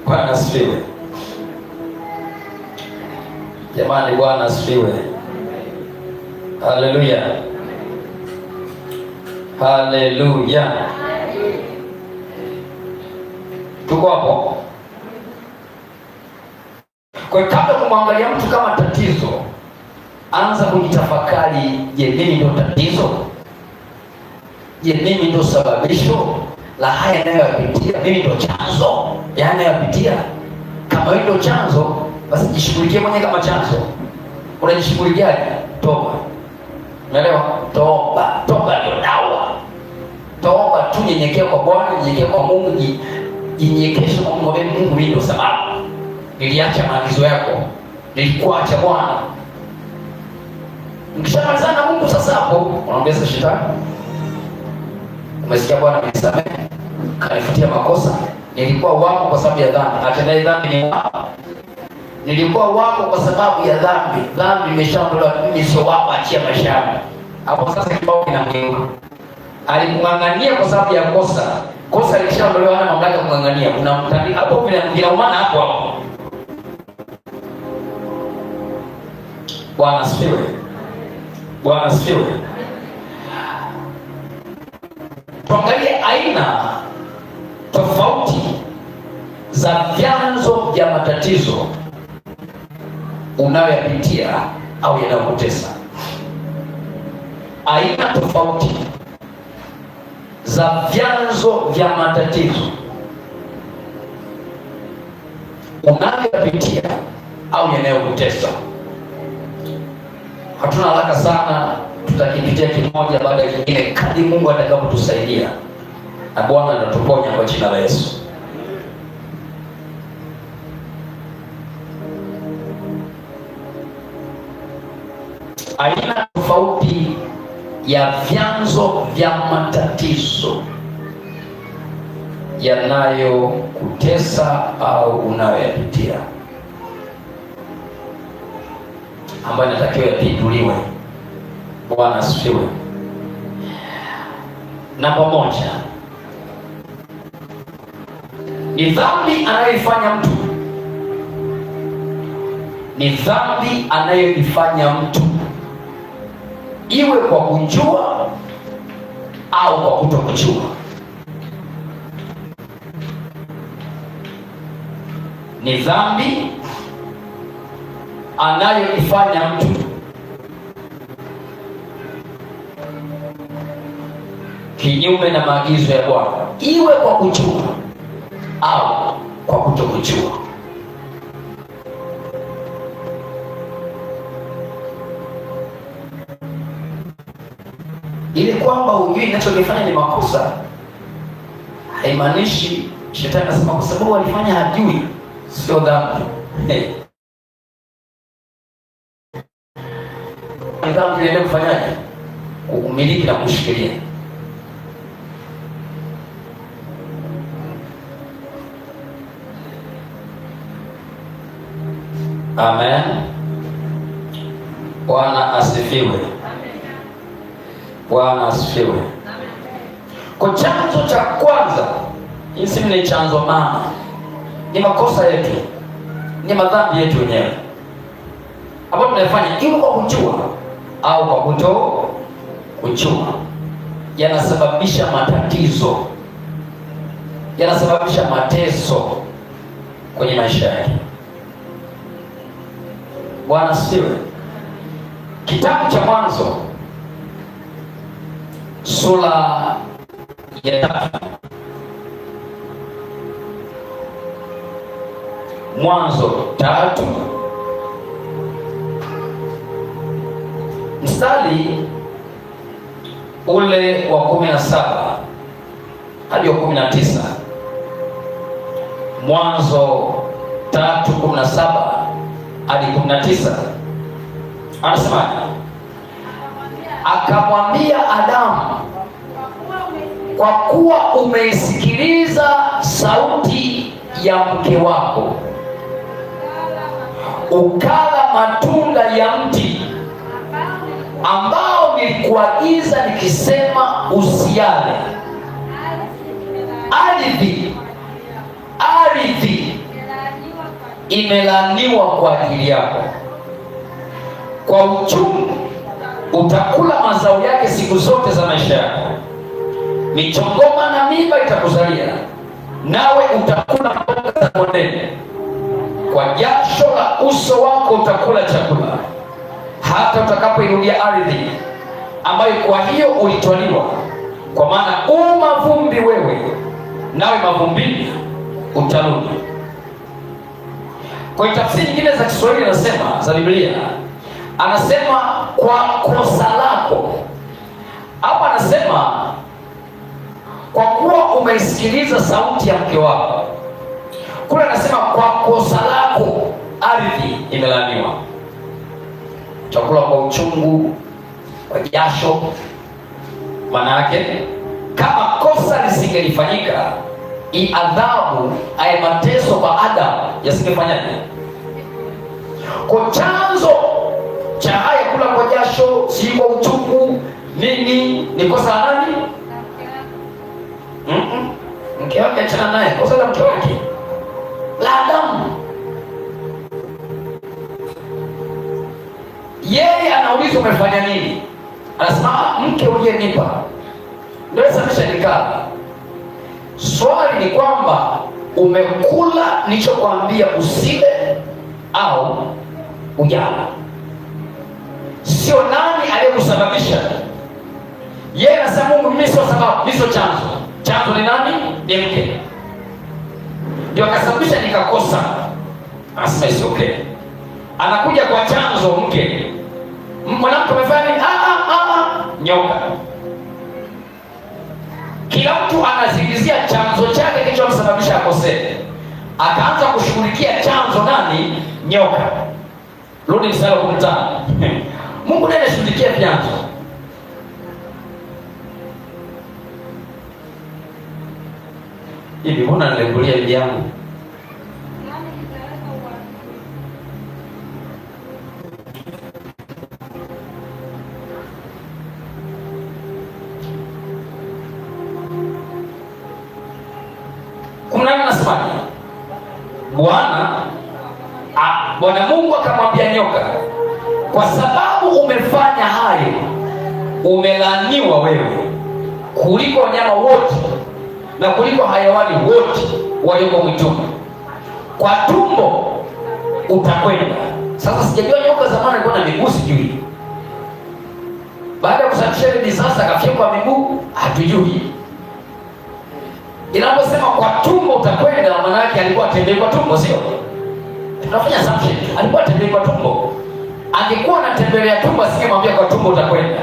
Bwana asifiwe. Jamani, Bwana asifiwe. Haleluya. Haleluya. Tuko hapo. Kwa hiyo kabla kumwangalia mtu kama tatizo, anza kujitafakari, je, mimi ndio tatizo? Je, mimi ndio sababisho la haya ninayoyapitia? Mimi ndio chanzo ya ninayoyapitia? Kama wewe ndio chanzo, basi jishughulikie mwenyewe kama chanzo. Unajishughulikiaje? Toba. Unaelewa? Toba ndio dawa. Toba tu, nyenyekea kwa Bwana, nyenyekea kwa Mungu, jinyekeshe kwa Mungu. Mungu, mimi ndio sababu niliacha maagizo yako, nilikuacha Bwana. Mkishamalizana na Mungu sasa, hapo unaambia shetani, umesikia Bwana amenisamehe, kanifutia makosa, nilikuwa wako kwa sababu ya dhambi, atendaye dhambi ni wako. Nilikuwa wako kwa sababu ya dhambi, dhambi imeshaondolewa, mimi sio wako, achia maisha yangu. Hapo sasa kibao kinamgeuka. Alimng'ang'ania kwa sababu ya kosa likishaondolewa, hana mamlaka kumng'ang'ania. Unamtandika hapo, vinaumana hapo. Bwana asifiwe. Bwana asifiwe. Tuangalie aina tofauti za vyanzo vya matatizo unayoyapitia au yanayokutesa. Aina tofauti za vyanzo vya matatizo unayoyapitia au yanayokutesa. Hatuna haraka sana, tutakipitia kimoja baada ya kingine kadri Mungu atakapotusaidia, na Bwana atatuponya kwa jina la Yesu. Aina tofauti ya vyanzo vya matatizo yanayokutesa au unayoyapitia, ambayo inatakiwa yapinduliwe. Bwana asifiwe. Namba moja ni dhambi anayoifanya mtu, ni dhambi anayoifanya mtu, iwe kwa kujua au kwa kutokujua. Ni dhambi anayoifanya mtu, kinyume na maagizo ya Bwana, iwe kwa kujua au kwa kutokujua. Ili kwamba ujui ninachokifanya ni makosa, haimaanishi shetani anasema kwa sababu alifanya hajui sio dhambi. Dhambi inaenda kufanyaje? Kuumiliki na kushikilia. Amen. Bwana asifiwe. Bwana asifiwe. Kwa chanzo cha kwanza, hii ni chanzo mama, ni makosa yetu, ni madhambi yetu wenyewe ambayo tunayafanya iwe kwa kujua au kwa kutokujua. Yanasababisha matatizo, yanasababisha mateso kwenye maisha yake. Bwana asifiwe. Kitabu cha Mwanzo sura ya 3, Mwanzo 3 mstari ule wa 17 hadi wa 19. Mwanzo 3:17 hadi 19 anasema, akamwambia Adamu, kwa kuwa umeisikiliza sauti ya mke wako, ukala matunda ya mti ambao nilikuagiza nikisema usiale. Ardhi imelaaniwa kwa ajili yako, kwa uchungu utakula mazao yake siku zote za maisha yako. Michongoma na miiba itakuzalia, nawe utakula mboga za kondeni. Kwa jasho la uso wako utakula chakula, hata utakapoirudia ardhi ambayo kwa hiyo ulitwaliwa, kwa maana u mavumbi wewe, nawe mavumbini utarudi. Kwa tafsiri nyingine za Kiswahili anasema, za Biblia anasema kwa kosa lako. Hapa anasema kwa kuwa umeisikiliza sauti ya mke wako. Kule anasema kwa kosa lako ardhi imelaaniwa, chakula kwa uchungu, kwa jasho. Maana yake kama kosa lisingelifanyika, hii adhabu, haya mateso kwa Adamu yasingefanyaje? Kwa chanzo cha haya kula kwa jasho, si kwa uchungu, nini, ni kosa la nani? Mke wake, achana naye, kosa la mke wake, la Adamu. Yeye anaulizwa umefanya nini? Anasema mke uliyenipa ndio sababisha nikala. Swali ni kwamba umekula nilichokwambia usile au ujala? Sio nani aliyekusababisha. Yeye anasema Mungu, mimi sio sababu, mimi sio chanzo. Chanzo ni nani? Ni mke. Ndio akasababisha nikakosa. Anasema sio okay. Anakuja kwa chanzo mke. Mwanamke amefanya nini? Nyoka. Kila mtu anazingizia chanzo chake kilichomsababisha akosee, akaanza kushughulikia chanzo nani? Nyoka. Rudi mstari wa 15. Mungu ndiye anashughulikia vyanzo. Hivi mbona nilegulia bibi yangu? Nasemaje? Bwana Mungu akamwambia nyoka, kwa sababu umefanya hayo, umelaaniwa wewe kuliko wanyama wote na kuliko hayawani wote walioko mwituni. Kwa tumbo utakwenda. Sasa sijajua nyoka zamani alikuwa na miguu, sijui. Baada ya kusafisha ile disasa akafyekwa miguu, hatujui. Inaposema kwa tumbo utakwenda, maana yake alikuwa atembea kwa tumbo, sio? Tunafanya assumption. Alikuwa atembea kwa tumbo. Angekuwa anatembelea tumbo asingemwambia kwa tumbo utakwenda.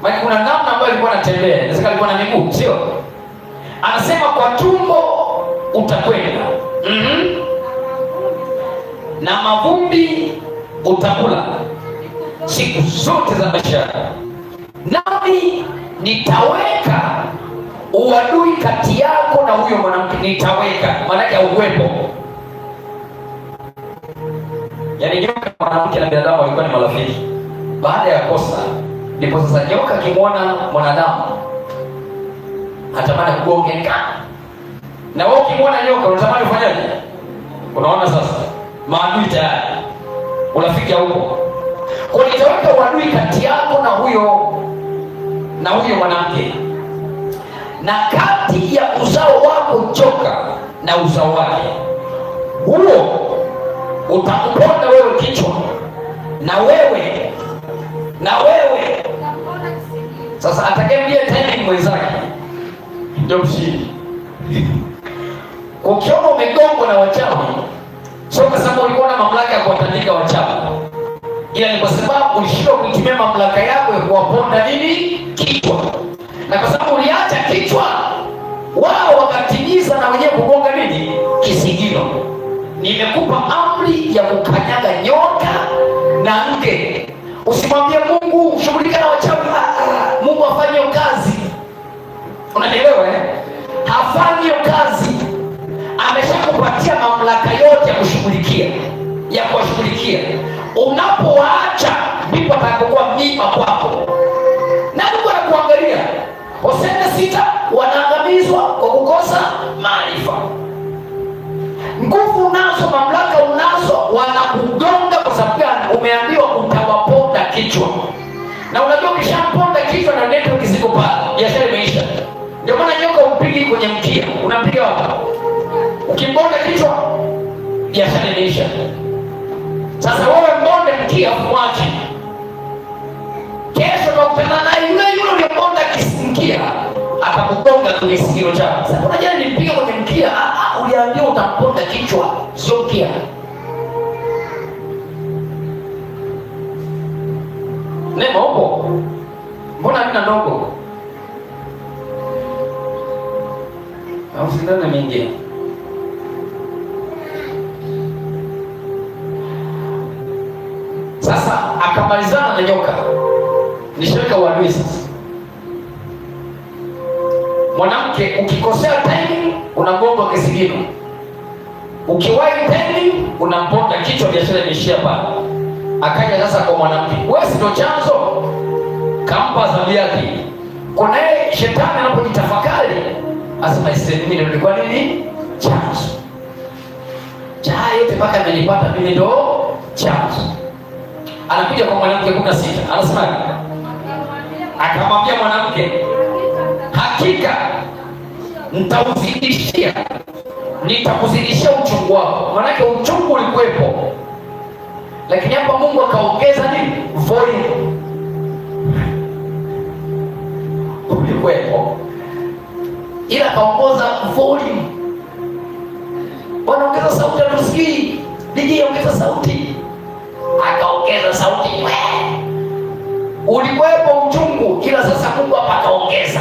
Maana kuna namna ambayo alikuwa anatembea. Inawezekana alikuwa na miguu, sio? Anasema kwa tumbo utakwenda. Na mavumbi utakula siku zote za maisha yako. Nami nitaweka uadui kati yako na huyo mwanamke. Nitaweka, maana yake uwepo. Yaani nyoka, mwanamke na binadamu walikuwa ni marafiki. Baada ya kosa, ndipo sasa nyoka akimwona mwanadamu atamani kugongeka. Na wewe ukimwona nyoka unatamani ufanyaje? Unaona sasa maadui tayari. Urafiki huko. Kwa hiyo nitaweka uadui kati yako na huyo mwanamke, na kati ya uzao wako joka na uzao wake. Huo utakuponda wewe kichwa, na wewe. Sasa atakayemlia tena mwenzake ndio mshindi. Ukiona umegongwa na wachawi, sio kwa sababu ulikuwa na mamlaka ya kuwatandika wachawi, ila ni kwa sababu ulishindwa kutumia mamlaka yako ya kuwaponda nini? Kichwa. Na kwa sababu uliacha kichwa, wao wakatimiza na wenyewe kugonga nini? Kisigino. Nimekupa amri ya kukanyaga nyoka na nge. Usimwambie Mungu shughulika na wachawi. Mungu afanye kazi. Unanielewa eh? Hafanyi kazi. Ameshakupatia mamlaka yote ya kuwashughulikia. Unapowaacha ndipo atakapokuwa mimba kwako. Na Mungu anakuangalia. Hosea 6 wanaangamizwa kwa kukosa maarifa. Nguvu unazo, mamlaka unazo, wanakugonga kwa sababu umeambiwa utawaponda kichwa. Na unajua ukishamponda kichwa na network ziko pale, biashara imeisha. Ndio maana nyoka upigi kwenye mkia. Unampiga wapi? Ukimponda kichwa, biashara imeisha. Sasa wewe mbonde mkia mwache. Kesho utakutana na yule uliyeponda mkia, atakugonga kwenye sikio chako. Sasa unajua nilimpiga kwenye mkia, uliambiwa utamponda kichwa, sio mkia. Neema huko. Mbona mimi ndogo? Au sindana mingi. Sasa akamalizana na nyoka. Nishaweka uadui sasa. Mwanamke ukikosea timing unagonga kisigino. Ukiwahi timing unamponda kichwa, biashara imeishia pale. Akaja sasa kwa mwanamke. Wewe ndio chanzo. Kampa adhabu yake. Kwa naye shetani anapojitafakari, asema mimi nilikuwa nini? Chanzo. Cha yote mpaka amenipata mimi ndo chanzo. Anakuja kwa mwanamke 16. Anasema akamwambia mwanamke, hakika nitakuzidishia uchungu wako. Maana yake uchungu ulikuwepo, lakini hapa Mungu akaongeza nini? Volume. Ulikuwepo ila akaongoza volume. Wanaongeza sauti, atusikii. DJ ongeza sauti. Akaongeza sauti. Ulikuwepo uchungu, ila sasa Mungu hapa akaongeza,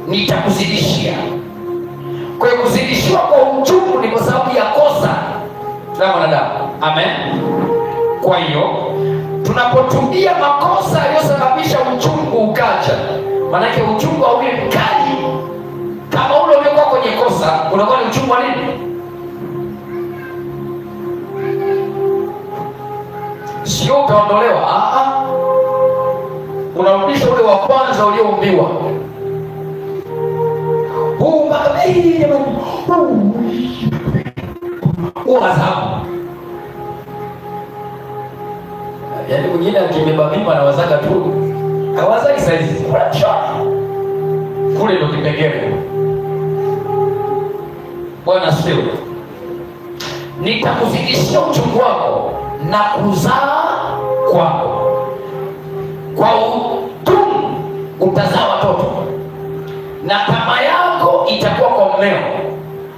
nitakuzidishia. Kwa hiyo kuzidishiwa kwa uchungu ni kwa sababu ya kosa la mwanadamu. Amen. Kwa hiyo tunapotumia makosa yaliyosababisha uchungu ukaja, maanake uchungu hauwi mkali kama ule uliokuwa kwenye kosa, unakuwa ni uchungu wa nini? Sio utaondolewa, unarudisha ule wa kwanza ulioumbiwa. Huu mpaka adhabu. Yaani mwingine akibeba mimba na wazaka tu, hawazaki saizi, kule ndo kipengele. Bwana asifiwe. Nitakuzidishia uchungu wako na kuzaa kwako. Kwa utungu utazaa watoto, na tamaa yako itakuwa kwa mmeo,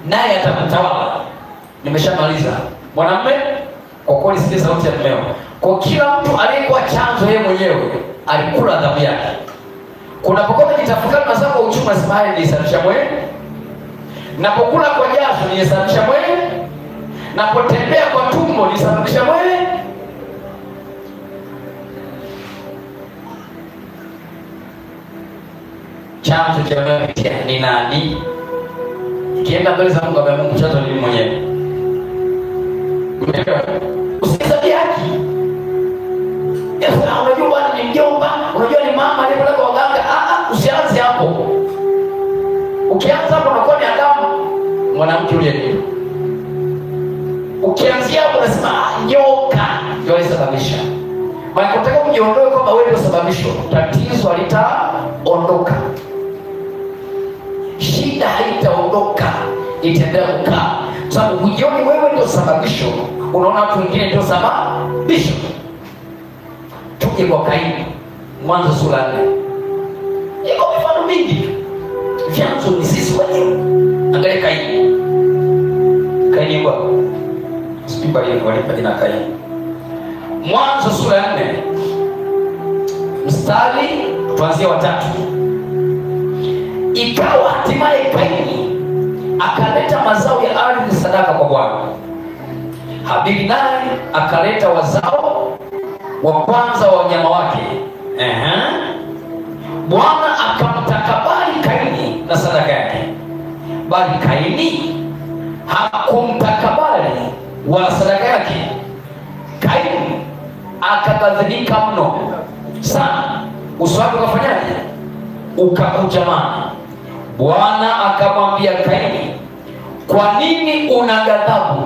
naye atakutawala. Nimeshamaliza. Mwanamume, kwa kweli sikia sauti ya mmeo. Kwa kila mtu aliyekuwa chanzo yeye mwenyewe alikula adhabu yake. Kunapokuwa unajitafakari na sababu uchumi unasema haya nilisababisha mwenyewe. Napokula kwa jasho nilisababisha mwenyewe. Napotembea kwa tumbo nilisababisha mwenyewe. Chanzo cha wewe ni nani? Kienda mbele za Mungu, kwa Mungu chanzo ni mwenyewe. Usihesabu haki. Yesu unajua bwana ni mjomba, unajua ni mama aliyepeleka kwa waganga. Usianze hapo. Ukianza hapo unakuwa ni Adamu, mwanamke yule ndio. Ukianzia hapo unasema nyoka ndio alisababisha. Maana unataka kujiondoa kwamba wewe ndio sababisho, tatizo halitaondoka. Shida haitaondoka, itaendelea kukaa. Sababu hujioni wewe ndio sababisho, unaona watu wengine ndio sababisho. Tuje kwa Kaini, Mwanzo sura 4. Iko mifano mingi. Vyanzo ni sisi wenyewe. Angalia Kaini. Kaini kwa sipiba ile walipa jina Kaini. Mwanzo sura 4. Mstari tuanzie wa 3. Ikawa hatimaye Kaini akaleta mazao ya ardhi sadaka kwa Bwana. Habili naye akaleta wazao wa kwanza wa wanyama wake. Bwana akamtakabali Kaini na sadaka yake, bali Kaini hakumtakabali wala sadaka yake. Kaini akakadhibika mno sana, uso wake ukafanyaje? Ukakunjamana. Bwana akamwambia Kaini, kwa nini una ghadhabu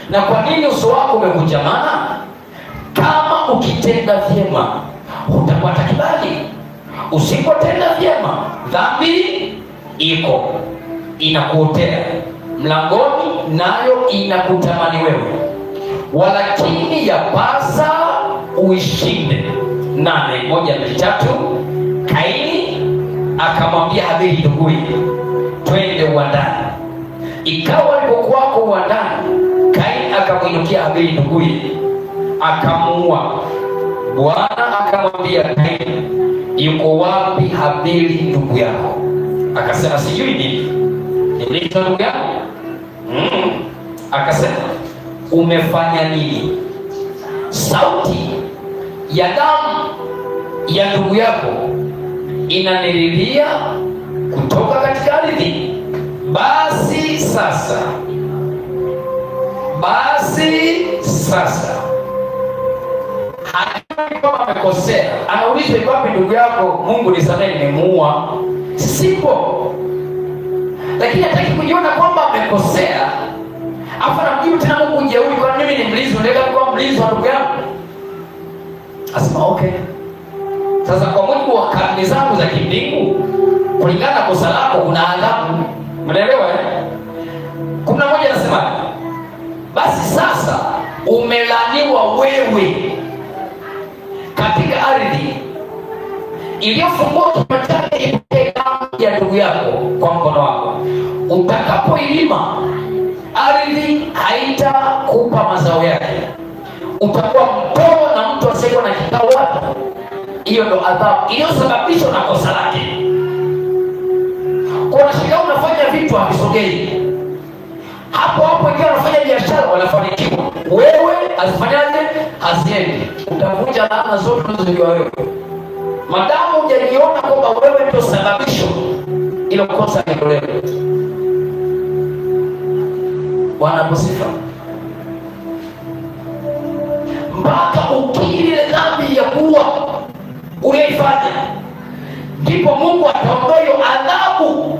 na kwa nini uso wako umekunjamana? Kama ukitenda vyema utapata kibali, usipotenda vyema dhambi iko inakuotea mlangoni, nayo inakutamani wewe, walakini yapasa uishinde. 8:1-3. Kaini akamwambia Habili nduguye, twende uwandani. Ikawa alipokuwako uwandani, Kaini akamwinukia Habili nduguye, akamuua. Bwana akamwambia Kaini, yuko wapi Habili ndugu yako? Akasema sijui ni ndugu yako. Akasema umefanya nini? Sauti ya damu ya ndugu yako inanililia kutoka katika ardhi. Basi sasa hajui kama amekosea, anauliza iko wapi ndugu yako? Mungu nisamehe, nimemuua. Sipo. Lakini hataki kujiona kwamba amekosea. Afa namjibu tena Mungu jeuri, kwa mimi ni mlinzi, unataka kuwa mlinzi wa ndugu yangu? Asema okay. Sasa kwa mujibu wa kanuni zangu za kimbingu, kulingana na kosa lako kuna adhabu. Mnaelewa eh? 11 anasema, basi sasa umelaniwa wewe katika ardhi iliyofungua kinywa chake ipokee damu ya ndugu yako kwa mkono wako. Utakapoilima ardhi haitakupa mazao yake, utakuwa mpoo na mtu asiyekuwa na kikao wako. hiyo ndo adhabu iliyosababishwa na kosa lake. Kwa unashangaa unafanya vitu havisogei. Hapo hapo ingia unafanya biashara wanafanikiwa. Wewe hazifanyaje? Haziendi. Utavunja laana zote unazojua wewe. Madamu hujaliona kwamba wewe ndio sababisho ilo kosa liondolewe. Bwana asifiwe. Mpaka ukiri ile dhambi ya kuua uliyoifanya, ndipo Mungu ataondoa hiyo adhabu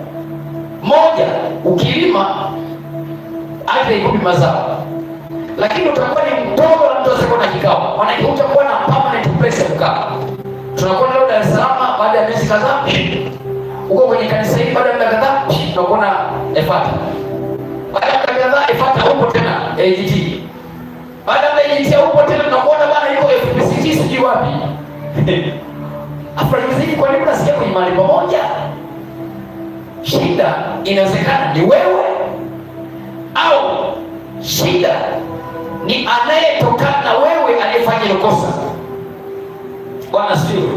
moja. Ukilima aje ikupe mazao, lakini utakuwa ni mdogo na mtu asiyekuwa na kikao. Maana utakuwa na permanent place ya kukaa. Tunakuwa leo Dar es Salaam, baada ya miezi kadhaa uko kwenye kanisa hili, baada ya miaka kadhaa tunakuwa na Efata, baada ya miaka kadhaa Efata huko tena AGT, baada ya AGT huko tena tunakuona bwana yuko FPCT sijui wapi. Afadhali kwa nini unasikia kwenye mahali pamoja? Shida inawezekana ni wewe, au shida ni anayetokana na wewe aliyefanya hilo kosa. Bwana asifiwe.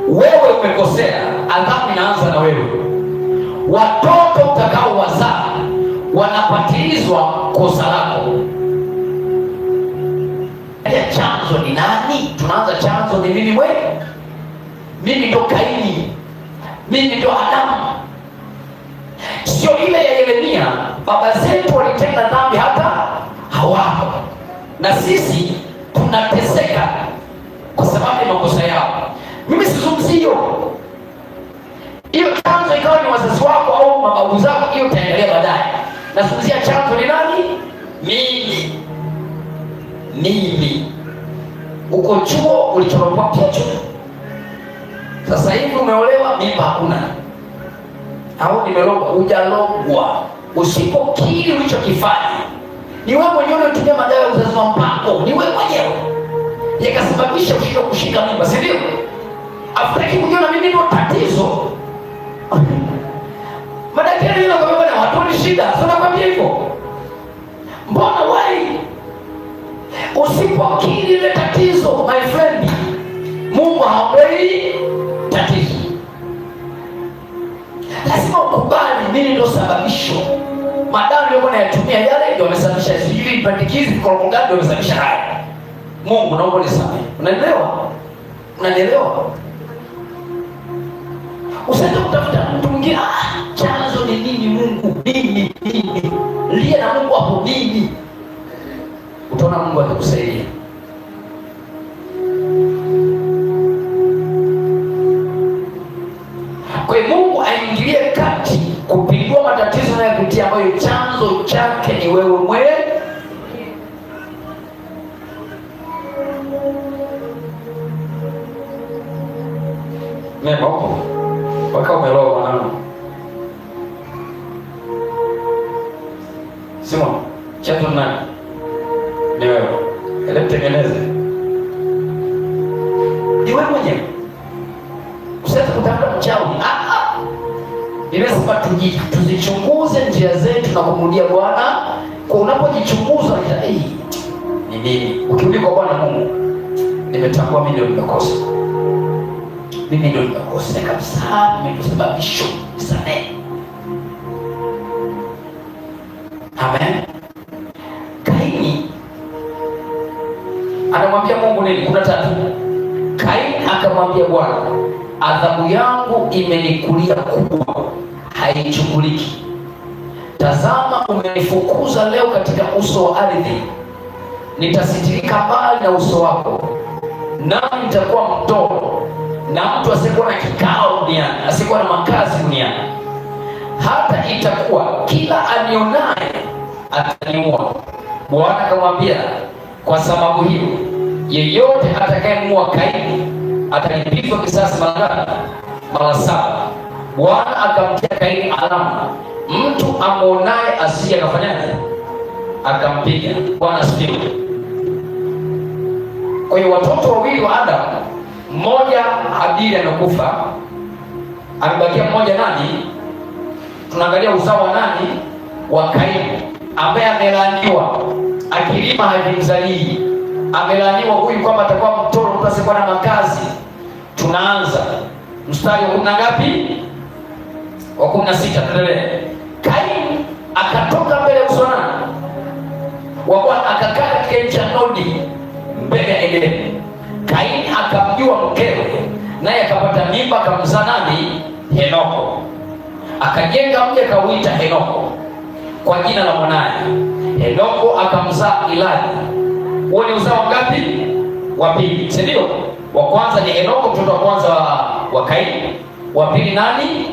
Wewe umekosea, adhabu inaanza na wewe. Watoto utakao wazaa wanapatilizwa kosa lako. Chanzo ni nani? Tunaanza chanzo ni mimi mwenyewe. Mimi ndo Kaini, mimi ndo Adamu. Sio ile ya Yeremia, baba zetu walitenda dhambi hata hawapo, na sisi tunateseka kwa sababu ya makosa yao. Mimi sizungumzi hiyo chanzo ikawa ni wazazi wako au mababu zako, hiyo utaendelea baadaye. Nazungumzia chanzo ni nani? Mimi. Uko chuo ulichorogwa kichwa, sasa hivi umeolewa, mimba hakuna, au nimelogwa. Hujalogwa. Usipokiri ulichokifanya, ni wewe mwenyewe unatumia madawa ya uzazi wa mpango, ni wewe mwenyewe yakasababisha ushindwe kushika mimba, si ndio? Afutaki kujua na mimi ndio tatizo. Madaktari wanakwambia na watu ni shida, sio nakwambia hivyo. Mbona wai usipokiri ile tatizo, my friend, Mungu haondoi tatizo. Lazima ukubali mimi ndio sababisho. Madawa ndio nayatumia yale ndio yamesababisha sijui pandikizi korongani ndio yamesababisha haya. Mungu naomba unisamehe. Unanielewa? Usiende kutafuta mtu mwingine, chanzo ni nini? Mungu nini? Lia na Mungu hapo nini? Utaona Mungu atakusaidia. Kwa hiyo Mungu aingilie kati kupindua matatizo unayopitia ambayo chanzo chake ni wewe mwenyewe. Mema huko waka umeloa mwanangu. Simon, chanzo nani? Ni wewe. Ele mtengeneze. Ni wewe mwenyewe. Usianze kutafuta mchawi. Nimesema tuzichunguze njia zetu na kumrudia Bwana. Kwa unapojichunguza ni nini? Ukirudi kwa Bwana Mungu, nimetambua mimi ndio nimekosa. Mimi ndio nimekosa kabisa, nimesababisha sana. Amen. Kaini anamwambia Mungu nini? Kuna tatu. Kaini akamwambia Bwana, adhabu yangu imenikulia kubwa, haichukuliki. Tazama, umenifukuza leo katika uso wa ardhi, nitasitirika mbali na uso wako, nami nitakuwa mtoro na mtu asiyekuwa na kikao duniani, asiyekuwa na makazi duniani. Hata itakuwa kila anionaye ataniua. Bwana akamwambia, kwa sababu hiyo yeyote atakayemuua Kaini atalipizwa kisasi mara 7. Bwana akamtia Kaini alama, mtu amuonaye asiye akafanyaje? Akampiga. Bwana asifiwe. Kwa hiyo watoto wawili wa Adamu, mmoja Habili amekufa, amebakia mmoja nani? Tunaangalia uzao wa nani? Wa Kaini, ambaye amelaaniwa, akilima havimzalii, amelaaniwa huyu kwamba atakuwa mtoro, mtu asiyekuwa na makazi. Tunaanza mstari wa 10 ngapi? Wa 16. Tuendelee. Kaini akatoka mbele ya uso wa Bwana, akakaa katika nchi ya Nodi mbele ya Edeni. Kaini akamjua mkewe, naye akapata mimba, akamzaa nani? Henoko. Akajenga mji akauita Henoko kwa jina la mwanaye. Henoko akamzaa Iradi. Huo ni uzao ngapi? Wa pili, si ndio? Wa kwanza ni Henoko, mtoto wa kwanza wa Kaini. Wa pili nani?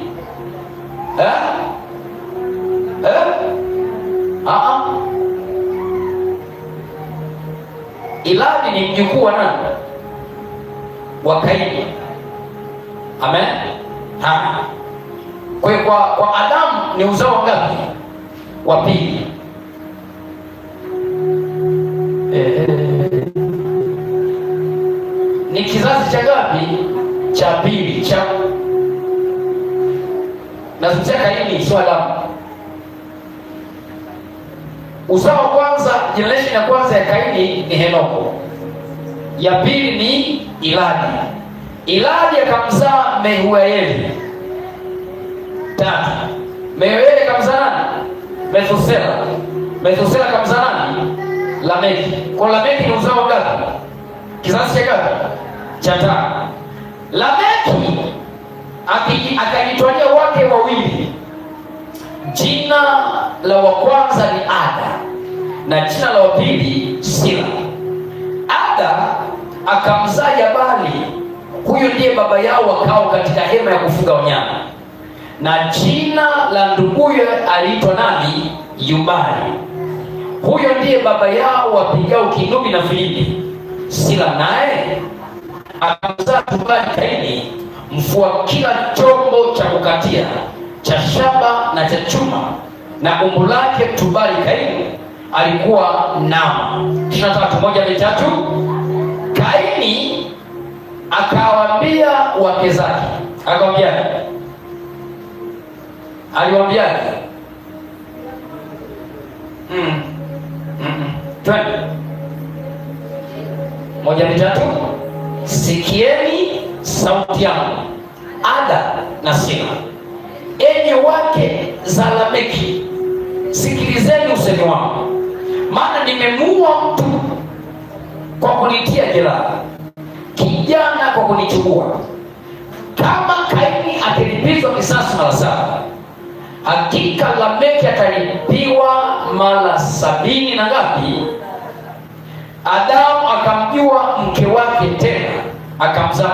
Iradi ni mjukuu wa nani? Wa Kaini. Amen. Kwa hiyo kwa Adamu ni uzao ngapi? Wa pili. Ni kizazi cha ngapi? Cha pili. Cha nazungumzia Kaini, sio Adamu. Uzao wa kwanza, generation ya kwanza ya Kaini ni Henoko. Ya pili ni Iradi. Iradi akamzaa Mehuyaeli. 3. Mehuyaeli akamzaa nani? Methusela. Methusela akamzaa nani? Lameki. Kwa Lameki ni uzao ngapi? Kizazi cha ngapi? Cha 5. Lameki akajitwalia wake wawili. Jina la wa kwanza ni Ada na jina la wa pili Sila. Ada akamzaa Yabali, huyu ndiye baba yao wakao katika hema ya kufuga wanyama, na jina la nduguye aliitwa nani? Yubali, huyo ndiye baba yao wapigao kinubi na filimbi. Sila naye akamzaa Tubali Kaini, mfua kila chombo cha kukatia cha shaba na cha chuma, na umbu lake Tubali Kaini alikuwa nama. 23. 1-3. Kaini akawaambia wake zake, akamwambia, aliwaambia twende 1-3. Sikieni sauti yangu, Ada na Sila, enyi wake za Lameki, sikilizeni usemi wangu, maana nimemuua mtu kwa kunitia jeraha, kijana kwa kunichukua. Kama Kaini akilipizwa kisasi mara 7, hakika Lameki atalipiwa mara 70 na ngapi? Adamu akamjua mke wake tena, akamzaa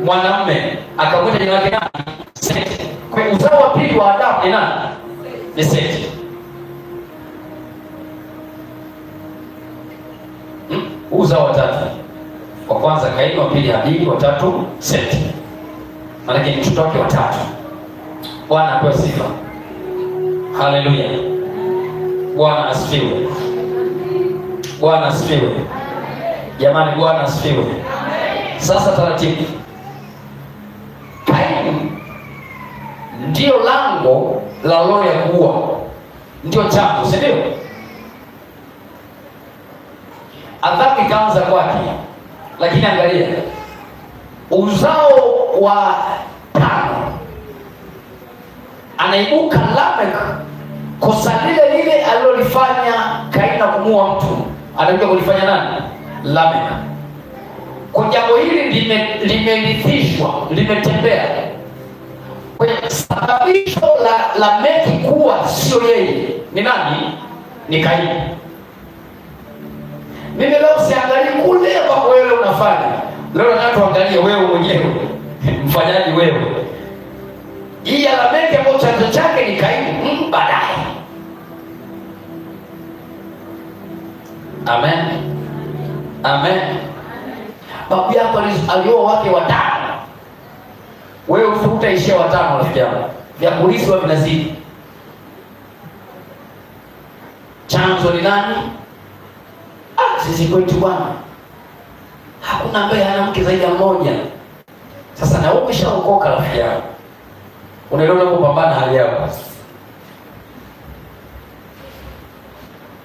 mwanamume, akamwita jina lake nani? Seti. Kwa uzao wa pili wa Adamu ni nani? Ni Seti. Uzao wa tatu, wa kwanza Kaini, wa pili Habili, wa tatu Seti. Maana ni mtoto wake wa tatu. Bwana apewe sifa. Haleluya. Bwana asifiwe. Bwana asifiwe. Jamani, Bwana asifiwe. Sasa taratibu. Kaini ndio lango la roho ya kuua, ndio chanzo, si ndio? Adhabu ikaanza kwake, lakini angalia uzao wa 5 anaibuka Lamek. Kosa lile lile alilolifanya Kaini na kumuua mtu anakuja kulifanya nani? Lamek. Kwa jambo hili limerithishwa, limetembea. Kwa sababisho la Lameki kuwa sio yeye, ni nani? Ni Kaini. Mimi leo siangalie kule ambapo wewe unafanya. Leo nataka tuangalie wewe mwenyewe. Mfanyaji wewe. Hii ya Lameki ambayo chanzo chake ni Kaini baadaye. Amen. Amen. Babu yako alioa wake 5. Wewe utaishia 5 rafiki yangu. Vya polisi wa vinazidi. Chanzo ni nani? Sisi kwetu bwana, hakuna ambaye hana mke zaidi ya mmoja. Sasa na wewe umeshaokoka rafiki yangu, unaelewa kupambana hali yako.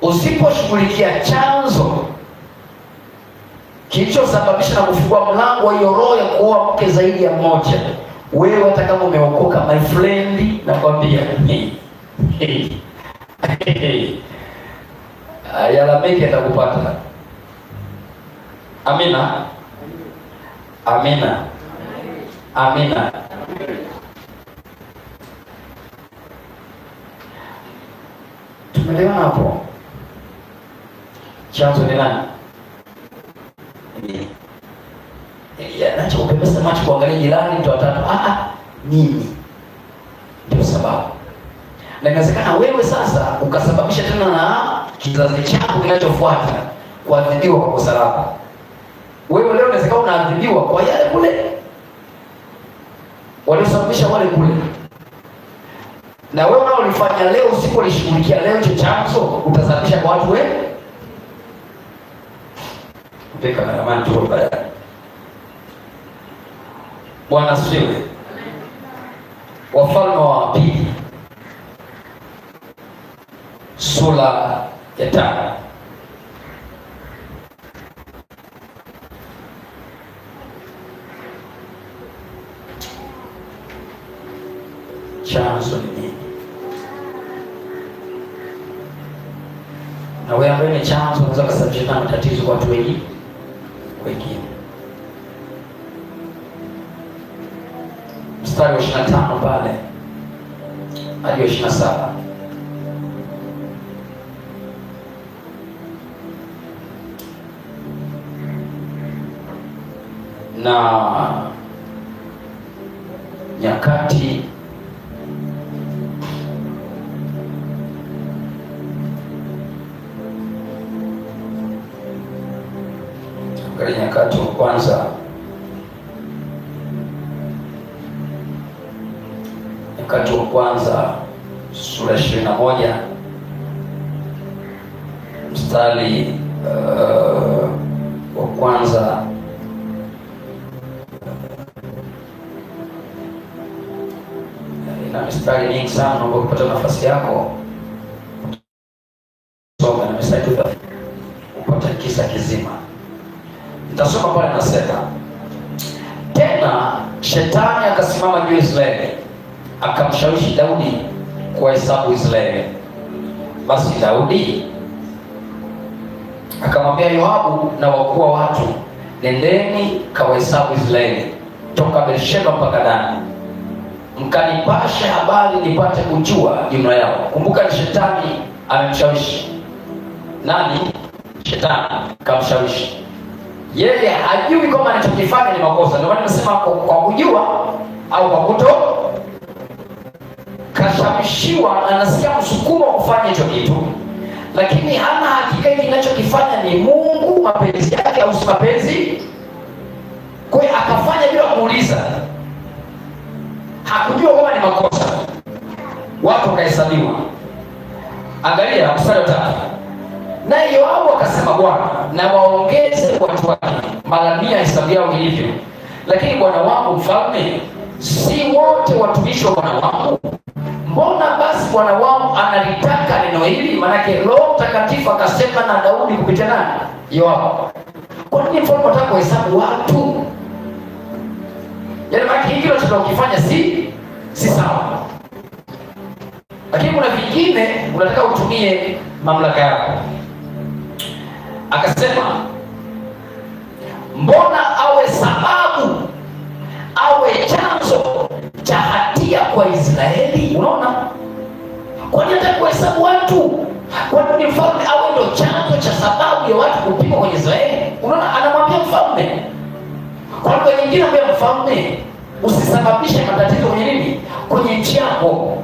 Usiposhughulikia chanzo kilichosababisha na kufungua mlango wa hiyo roho ya kuoa mke zaidi ya mmoja. Wewe hata kama umeokoka, my friend, nakwambia yalameki atakupata. Amina, amina, amina. Tumeelewana hapo? Chanzo ni nani? Nacho kupepesa macho kuangalia jirani mtu watatu. Nini? Ndio sababu. Na inawezekana wewe sasa ukasababisha tena na kizazi chako kinachofuata kuadhibiwa kwa kosa lako. Wewe leo inawezekana unaadhibiwa kwa yale kule waliosababisha wale kule. Na wewe nao ulifanya leo, usipolishughulikia leo hicho chanzo utasababisha kwa watu wewe. Mpeka na amani tu baadaye. Bwana asifiwe. Wafalme wa Pili sura ya 5. Chanzo ni nini? Na wewe ambaye ni chanzo unaweza kusababisha matatizo kwa watu wengine. Mstari wa 25 pale hadi 27. Na nyakati wa kwanza sura 21 mstari wa kwanza ina mstari mingi sana. Naomba kupata nafasi yako soma na mstari upate kisa kizima. Nitasoma pale, nasema tena shetani akasimama juu ya Israeli akamshawishi Daudi kuwahesabu Israeli. Basi Daudi akamwambia Yoabu na wakuu wa watu, nendeni kawahesabu Israeli toka Beersheba mpaka Dani, mkanipashe habari nipate kujua jumla yao. Kumbuka ni shetani amemshawishi. Nani? Shetani kamshawishi. Yeye hajui kama anachokifanya ni makosa. Ndio maana nimesema kwa kujua au kwa kuto, kashawishiwa, anasikia msukumo wa kufanya hicho kitu, lakini hana hakika kinachokifanya ni Mungu, mapenzi yake au si mapenzi. Kwa hiyo akafanya bila kuuliza, hakujua kama ni makosa, watu wakahesabiwa. Angalia mstari wa 3. Naye Yoabu akasema, Bwana na waongeze watu wake mara 100 hesabu yao ilivyo. Lakini bwana wangu mfalme, si wote watumishi wa bwana wangu? Mbona basi bwana wangu analitaka neno hili? Maanake Roho Mtakatifu akasema na Daudi kupitia nani? Yoabu. Kwa nini mfalme anataka kuhesabu watu? Yaani maana hiki ndio tunachokifanya si sawa. Lakini kuna vingine unataka utumie mamlaka yako. Akasema, mbona awe sababu, awe chanzo cha hatia kwa Israeli? Unaona? Kwa nini anataka kuhesabu watu? Kwa nini mfalme awe ndio chanzo cha sababu ya watu kupigwa kwenye Israeli? Unaona, anamwambia mfalme. Kwa lugha nyingine anamwambia mfalme, usisababishe matatizo kwenye nini? Kwenye nchi yako.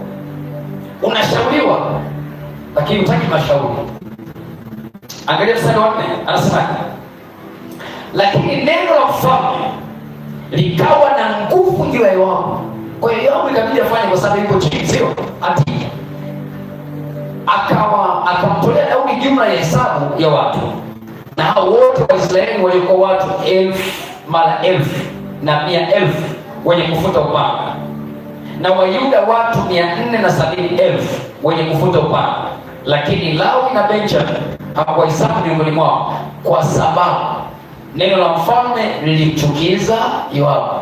Unashauriwa lakini hutaki mashauri. Angalia mstari wa 4, anasema, lakini neno la mfalme likawa na nguvu juu ya Yoabu. Kwa hiyo Yoabu ikabidi afanye, kwa sababu yuko chini, sio ati. Akamtolea Daudi jumla ya hesabu ya watu, na hao wote wa Israeli walikuwa watu 1000 mara 1000 na 100,000 wenye kufuta upanga, na Wayuda watu 470,000 wenye kufuta upanga. Lakini Lawi na Benjamin hawakuhesabu miongoni mwao, kwa sababu Neno la mfalme lilimchukiza Yoabu.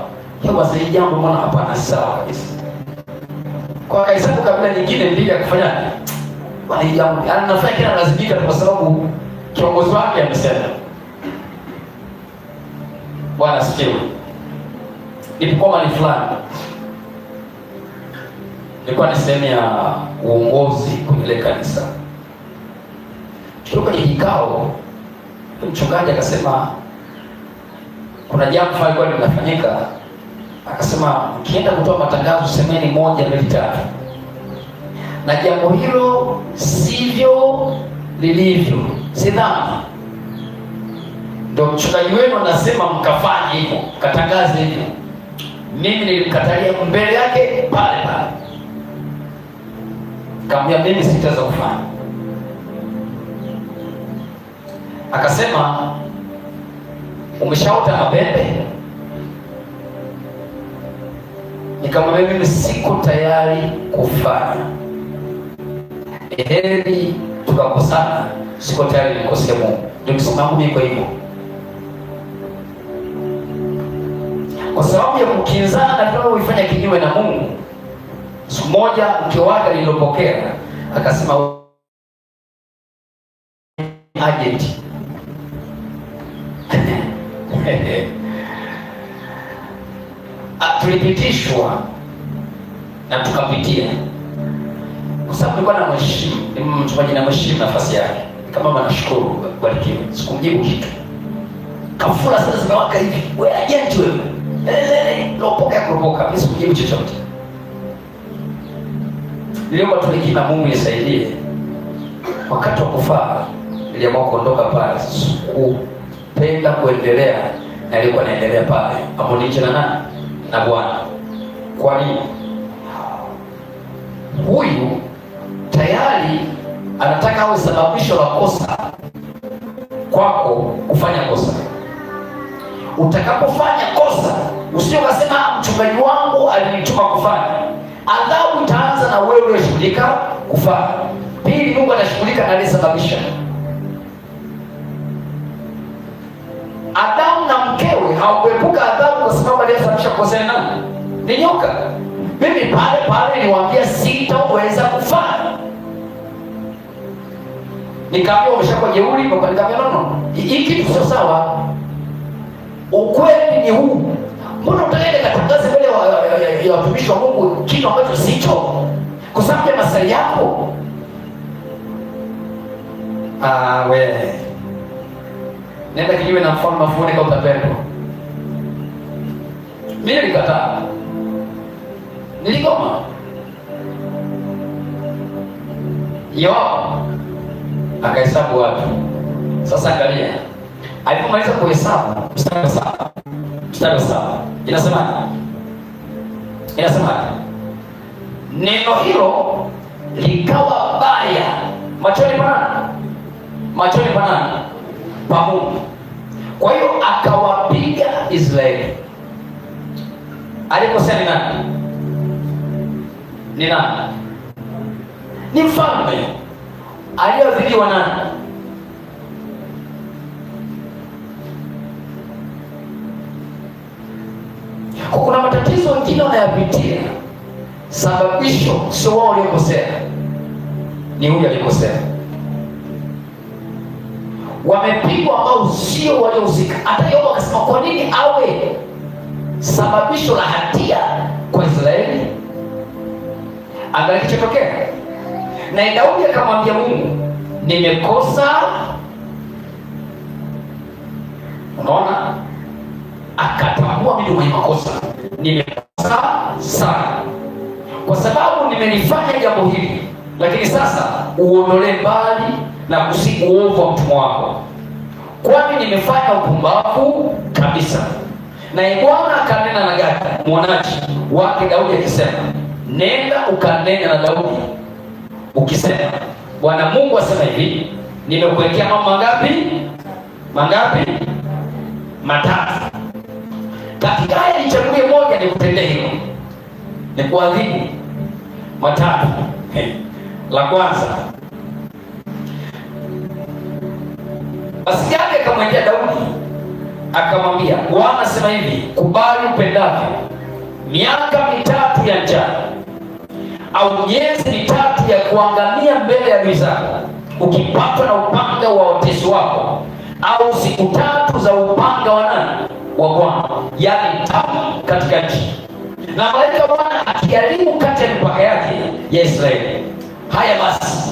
Basi hili jambo mbona hapana, sawa kabisa. Kwa Kaisari kabila nyingine mbili akafanyaje? Bwana hili jambo anafanya kila lazimika kwa sababu kiongozi wake amesema. Bwana asifiwe. Nilipokuwa ni fulani, nilikuwa ni sehemu ya uongozi kwenye ile kanisa. Tulipokuwa kwenye kikao, mchungaji akasema kuna jambo fulani linafanyika. Akasema ukienda kutoa matangazo semeni 1, 2, 3, na jambo hilo sivyo lilivyo, si dhambi. Ndio mchungaji wenu anasema mkafanye hivyo, katangaze hivyo. Mimi nilimkatalia mbele yake pale pale, kaambia mimi sitaweza kufanya. Akasema umeshaota mabembe? Nikamwambia mimi siko tayari kufanya. Heri tukakosana, siko tayari nikosea Mungu. Ndio msimamo mimi kwa hivyo. Kwa sababu ya kukinzana na tunaoifanya kinyume na Mungu. Siku moja mke wake alilopokea akasema agent. Tulipitishwa na tukapitia, kwa sababu nilikuwa na mheshimu, ni mchungaji na mheshimu nafasi yake. Kama nashukuru barikiwe, sikumjibu kitu. Kafura sasa zimewaka hivi, wewe agent wewe, kuropoka, mimi sikumjibu chochote. Niliomba tu hekima Mungu nisaidie. Wakati wa kufaa niliamua kuondoka pale, sikupenda kuendelea na nilikuwa naendelea pale. Amonije na nani? Na Bwana. Kwa nini? Huyu tayari anataka awe sababisho la kosa kwako kufanya kosa. Utakapofanya kosa, usije ukasema mchungaji wangu alinituma kufanya. Adhabu itaanza na wewe shughulika kufanya. Pili, Mungu anashughulika na aliyesababisha. Adamu na mkewe hawakuepuka adhabu kwa sababu aliyesababisha kosa nani? Ni nyoka. Mimi pale pale niwaambia sitaweza kufanya. Nikaambia umeshakuwa jeuri, nikamwambia no. Hii kitu sio sawa. Ukweli ni huu. Mbona utaenda katangaza mbele ya watumishi wa Mungu kitu ambacho sicho? Kwa sababu ya masali yako. We. Nenda kinyume na mfano mafuni kwa utapendwa. Mimi nilikataa. Niligoma. Yoabu akahesabu watu. Sasa angalia. Alipomaliza kuhesabu mstari wa 7. Inasema neno hilo likawa baya machoni pa nani? Pa Mungu. Kwa hiyo akawapiga Israeli. Alikosea ni nani? Ni mfalme. Aliyodhiliwa nani? Kuna matatizo mengine wanayapitia, sababisho sio wao waliokosea, ni huyu alikosea. Wamepigwa ambao sio waliohusika. Hata Yobu akasema kwa nini awe sababisho la hatia kwa Israeli? Angalia kilichotokea. Na Daudi akamwambia Mungu, nimekosa. Unaona? Akatambua mimi mwenye makosa. Nimekosa sana. Kwa sababu nimelifanya jambo hili. Lakini sasa uondolee mbali na kusiku uovu wa mtumwa wako. Kwani nimefanya upumbavu kabisa. Na Bwana akanena na Gadi, mwonaji wake Daudi akisema, nenda ukanene na Daudi ukisema, Bwana Mungu asema hivi, nimekuwekea mambo mangapi? Matatu. Katika haya nichagulie moja nikutendee hilo. Nikuadhibu. Matatu. La kwanza, basi Gadi akamwendea Daudi akamwambia, Bwana asema hivi, kubali upendavyo, miaka 3 ya njaa au miezi 3 ya kuangamia mbele ya adui zako, ukipatwa na upanga wa watesi wako, au siku 3 za upanga wa nani? Wa Bwana, yaani tamu katika nchi, na malaika Bwana akiharibu kati ya mipaka yake ya Israeli. Haya basi,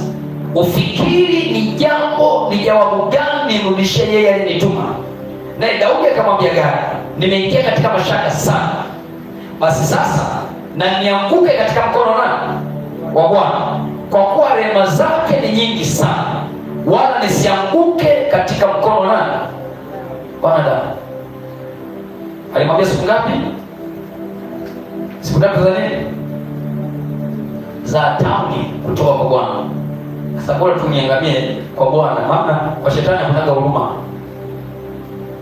ufikiri ni jawabu gani nimrudishie yeye aliyenituma? Naye Daudi akamwambia Gadi, nimeingia katika mashaka sana. Basi sasa na nianguke katika mkono nani? Wa Bwana, kwa kuwa rehema zake ni nyingi sana, wala nisianguke katika mkono nani? Bwana. Alimwambia siku ngapi? Siku 3 za nini? Za tauni kutoka kwa Bwana. Sasa bora tuniangamie kwa Bwana, maana kwa shetani hakuna huruma.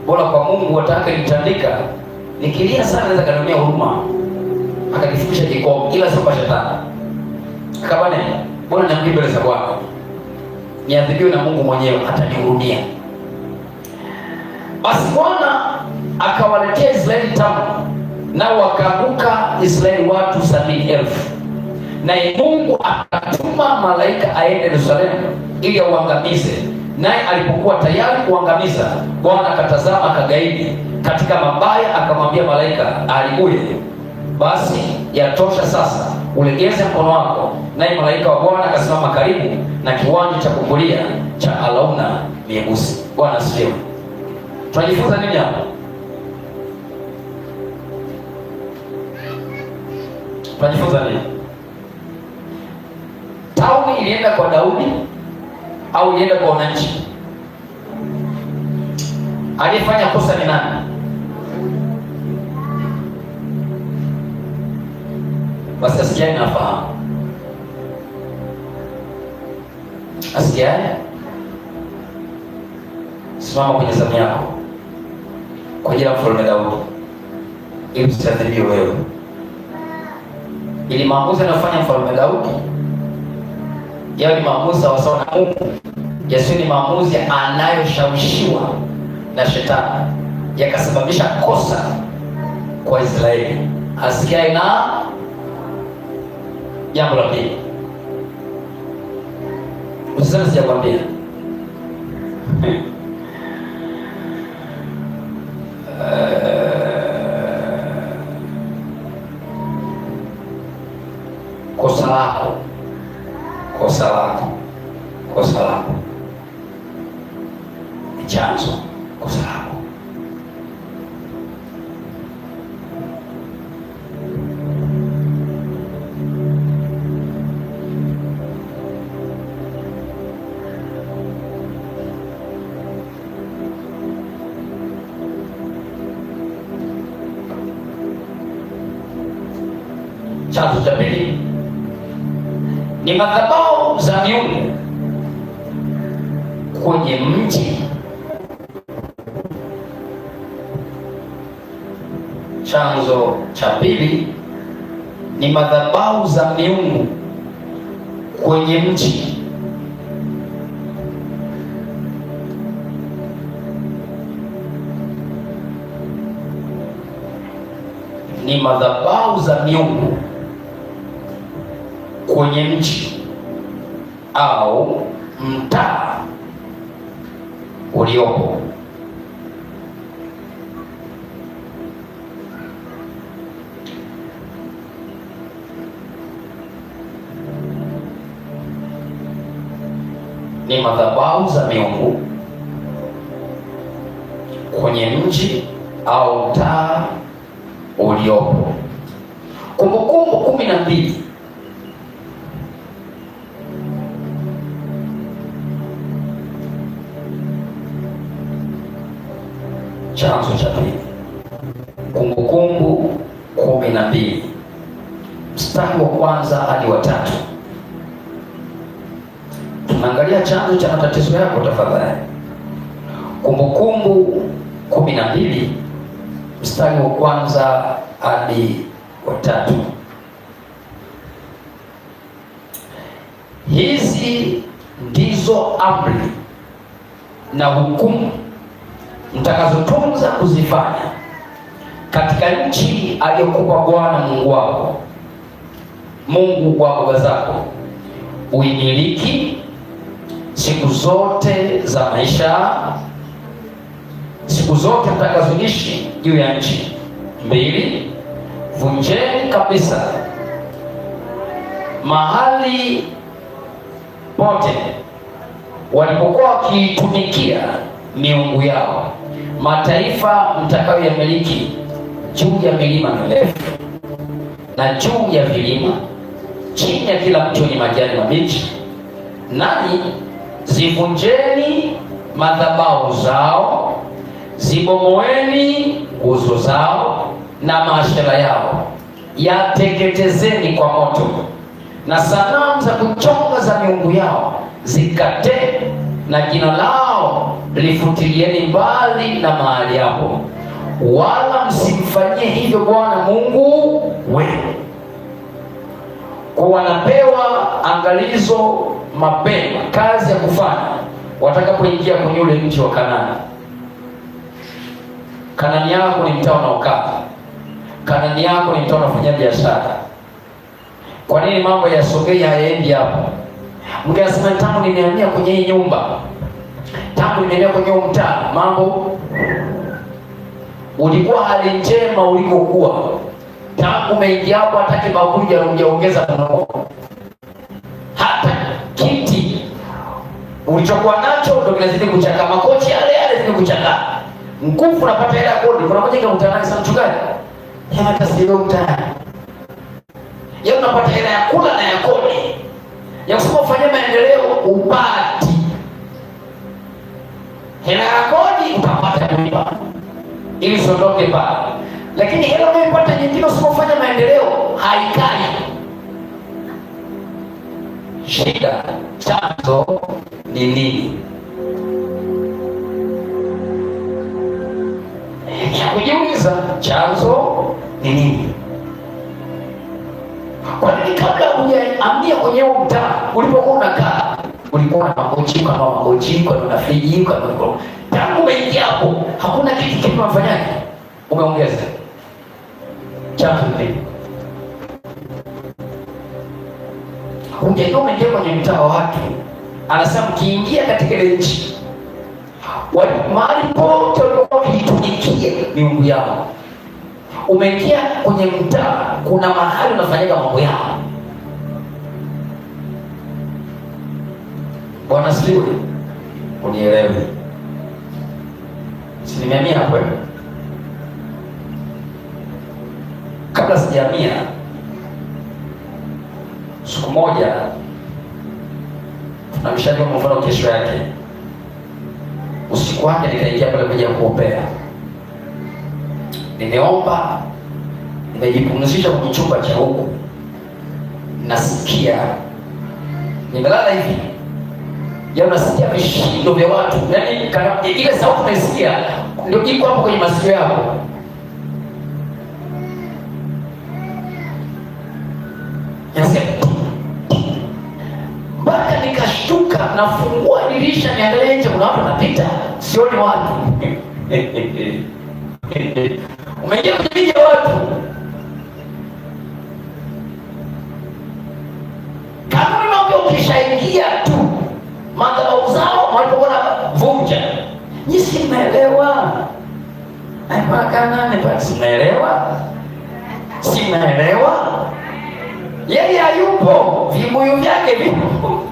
Bora kwa Mungu atake nitandika, nikilia sana naweza kanionea huruma, akanifikisha kikomo, ila sio kwa shetani. Akabane, bora niambie mbele za Bwana, niadhibiwe na Mungu mwenyewe, atanihurumia. Basi Bwana akawaletea Israeli tamu, nao wakaanguka Israeli watu 70,000. Naye Mungu akatuma malaika aende Yerusalemu ili auangamize. Naye alipokuwa tayari kuangamiza, Bwana akatazama, akagaidi katika mabaya, akamwambia malaika alibuye, basi yatosha sasa, ulegeze mkono wako. Naye malaika wa Bwana akasimama karibu na kiwanja cha kupulia cha Arauna Myebusi. Bwana asifiwe. Tunajifunza nini hapa? Tunajifunza nini? Tauni ilienda kwa Daudi au ilienda kwa wananchi? Alifanya kosa ni nani? Basi asikiani na fahamu. Asikiani, simama kwenye zamu yako kwa ajili ya mfalme Daudi, ili usitadhibiwe wewe. Ili maamuzi anayofanya mfalme Daudi yawe ni maamuzi sawasawa na Mungu, yasiwe ni maamuzi anayoshawishiwa na shetani yakasababisha kosa kwa Israeli. Asikiai na jambo la pili. Usiseme sijakwambia. Kosa lako ni chanzo. Kosa lako chanzo cha pili ni madhabahu za miungu kwenye mji. Chanzo cha pili ni madhabahu za miungu kwenye mji. Ni madhabahu za miungu kwenye mji au mtaa uliopo. Ni madhabahu za miungu kwenye mji au mtaa uliopo. Kumbukumbu 12 chanzo cha pili. Kumbukumbu 12 mstari wa 1 hadi wa 3. Tunaangalia chanzo cha matatizo yako tafadhali. Kumbukumbu 12 mstari wa 1 hadi wa 3. Hizi ndizo amri na hukumu mtakazotunza kuzifanya katika nchi aliyokupa Bwana Mungu wako, Mungu wa baba zako, uimiliki siku zote za maisha, siku zote mtakazoishi juu ya nchi. 2, vunjeni kabisa mahali pote walipokuwa wakiitumikia miungu yao mataifa mtakayoyamiliki juu ya milima mirefu na juu ya vilima, chini ya kila mti wenye majani mabichi, nanyi zivunjeni madhabahu zao, zibomoeni nguzo zao na maashera yao, yateketezeni kwa moto, na sanamu za kuchonga za miungu yao zikateni, na jina lao lifutilieni mbali na mahali hapo, wala msimfanyie hivyo Bwana Mungu wenu. Kwa wanapewa angalizo mapema, kazi ya kufanya watakapoingia kwenye ule mji wa Kanaani. Kanaani yako ni mtaa unaokaa. Kanaani yako ni mtaa unafanya biashara. Kwa nini mambo yasogei hayaendi hapo? Mngesema tangu nimehamia kwenye hii nyumba, tangu nimehamia kwenye mtaa, mambo ulikuwa hali njema ulikokuwa. Tangu umeingia hapo, hata kibakuli hujaongeza mnono. Hata kiti ulichokuwa nacho ndio kinazidi kuchaka, makochi yale yanazidi kuchaka. Nguvu unapata hela ya kodi. Kuna mmoja kama sana mchungaji, hata sio mtaa. Yeye unapata hela ya kula na ya kodi. Ya kusema ufanye maendeleo upati. Hela ya kodi utapata kulipa ili usiondoke pale. Lakini hela unayopata nyingine usipofanya maendeleo haikai. Shida chanzo ni nini? Kujiuliza chanzo ni nini? Kwa nini kabla hujahamia kwenye mtaa ulipokuwa unakaa ulikuwa na makochi kama makochi, kwa na friji kwa na, tangu umeingia hapo hakuna kitu kimefanyika, umeongeza chanzo ni nini? Unajua umeingia kwenye mtaa wa watu, anasema mkiingia katika ile nchi mahali pote walikuwa wakitumikia miungu yao, umeingia kwenye mtaa, kuna mahali unafanyika mambo yao. Bwana siwe unielewe, si nimehamia hapo. Kabla sijahamia, siku moja tunamshauri kwa mfano, kesho yake usiku wake nikaingia pale kuja kuombea. Nimeomba, nimejipumzisha kwenye chumba cha huko, nasikia nimelala hivi, ya nasikia vishindo vya watu, yaani kana ile sauti unasikia ndio iko hapo kwenye masikio yako. Mpaka nikashtuka, nafungua dirisha niangalie nje, kuna watu wanapita, sioni watu. Umeingia kwenye miji ya watu. Kama ni mambo ukishaingia tu, madhabahu zao walipokuwa vunja. Nyinyi si mnaelewa? Mpaka nani basi mnaelewa? Si mnaelewa? Yeye hayupo, vibuyu vyake vipo.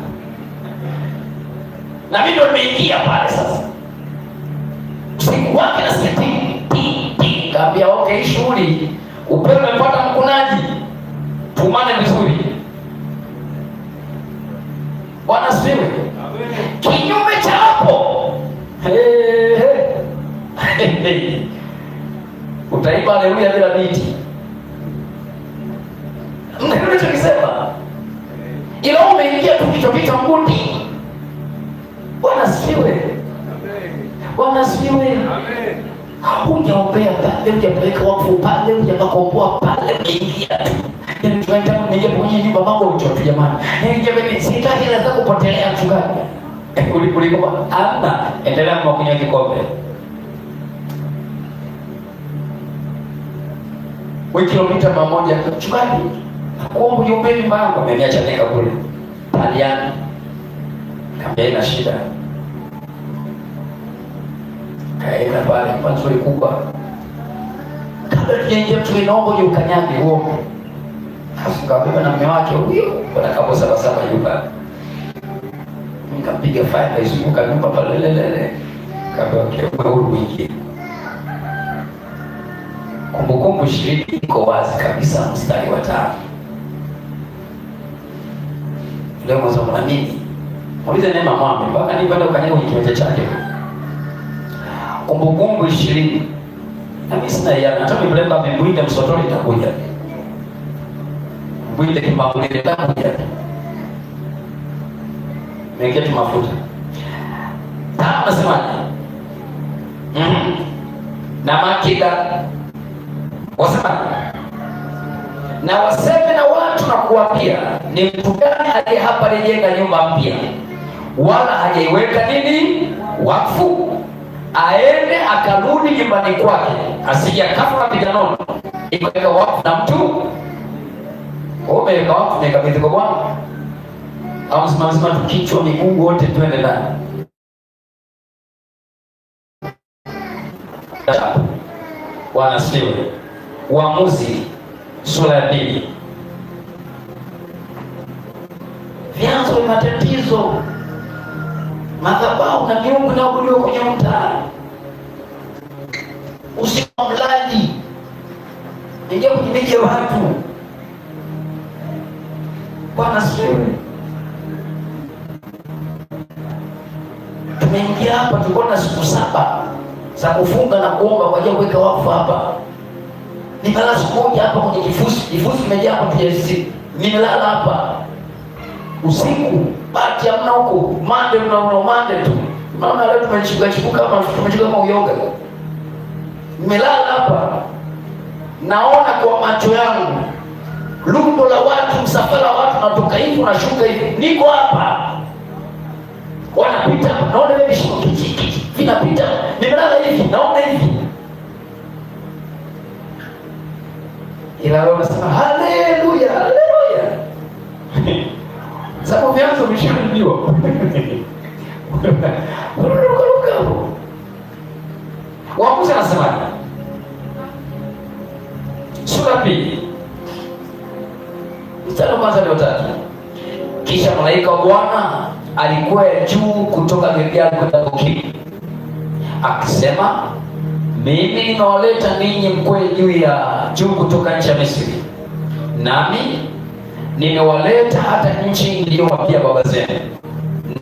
Na mimi ndo nimeingia pale sasa. Siku wake na seti. Kaambia okay, shughuli upewe umepata mkunaji, tumane vizuri. Bwana siwe kinyume cha hapo, utaiba haleluya bila biti. Mnajua ninachosema? Ila umeingia tu kichopita mgundi. Bwana siwe, Bwana siwe. Amen. Hujaombea pale, hujapeleka wakfu pale, hujakakomboa pale, umeingia tu. Yaani tunaita mmoja kwenye nyumba mambo mtoto jamani. Jamani sitaki hela zako kupotelea mchungaji. Kuliko hamna, endelea kwa kunywa kikombe. wiki iliyopita mmoja mchungaji, nakuomba niombeni mambo, ameniacha neka kule Aliani. Kaambia ina shida. Kaenda pale kwa nzuri kubwa. Kabla tujaingia tu inaomba uje ukanyage uombe. Halafu kabeba na mume wake huyo kwa kabo saba yuka. Nikampiga fire izunguka nyumba pale lelele. Kabla kwa wiki. Kumbukumbu 20 iko wazi kabisa mstari wa 5. Leo mwanzo mna nini? Muulize Neema mwambe mpaka nipenda ukanyaga kwenye kiwanja chake. Kumbukumbu 20. Na mimi sina ya hata mipeleka mbwinde msotoni itakuja. Mbwinde kimabuni itakuja. Meketi mafuta. Kama nasemaje? Na makida wasema na waseme na watu na kuwapia, ni mtu gani aliye hapa alijenga nyumba mpya wala hajaiweka nini wakfu, aende akarudi nyumbani kwake, asije akafa kapiga nono ikaweka wakfu na mtu umeweka wakfu na ikabidhi kwa Bwana, au msimamizima tukichwa miguu wote twende ndani. Bwana asifiwe. Waamuzi sura ya 2. Vyanzo vya matatizo, madhabahu na miungu inayoabudiwa kwenye mtaa. Usiku mlaji, ingia kwenye miji ya watu. Bwana asifiwe. Tumeingia hapa, tulikuwa na siku 7 za kufunga na kuomba kwa ajili ya kuweka wakfu hapa. Nimelala siku moja hapa kwenye kifusi kimejaa hapa kiasi. Nimelala hapa usiku, bati hamna huko. Mande tu. Naona leo tumechukua kama uyoga. Nimelala hapa. Naona kwa macho yangu lundo la watu, msafara wa watu natoka hivi na shuka hivi. Niko hapa. Wanapita, naona mimi shiko kichi. Vinapita. Nimelala hivi, naona hivi. Ila leo nasema haleluya. Sababu vyanzo visharudiwa. Waamuzi anasema sura 2 mstari wa 1 hadi 3. Kisha malaika wa Bwana alikuwa juu kutoka Gilgali kwenda Bokimu, akisema, mimi nimewaleta ninyi mkwe juu kutoka nchi ya Misri, nami nimewaleta hata nchi niliyowapia baba zenu.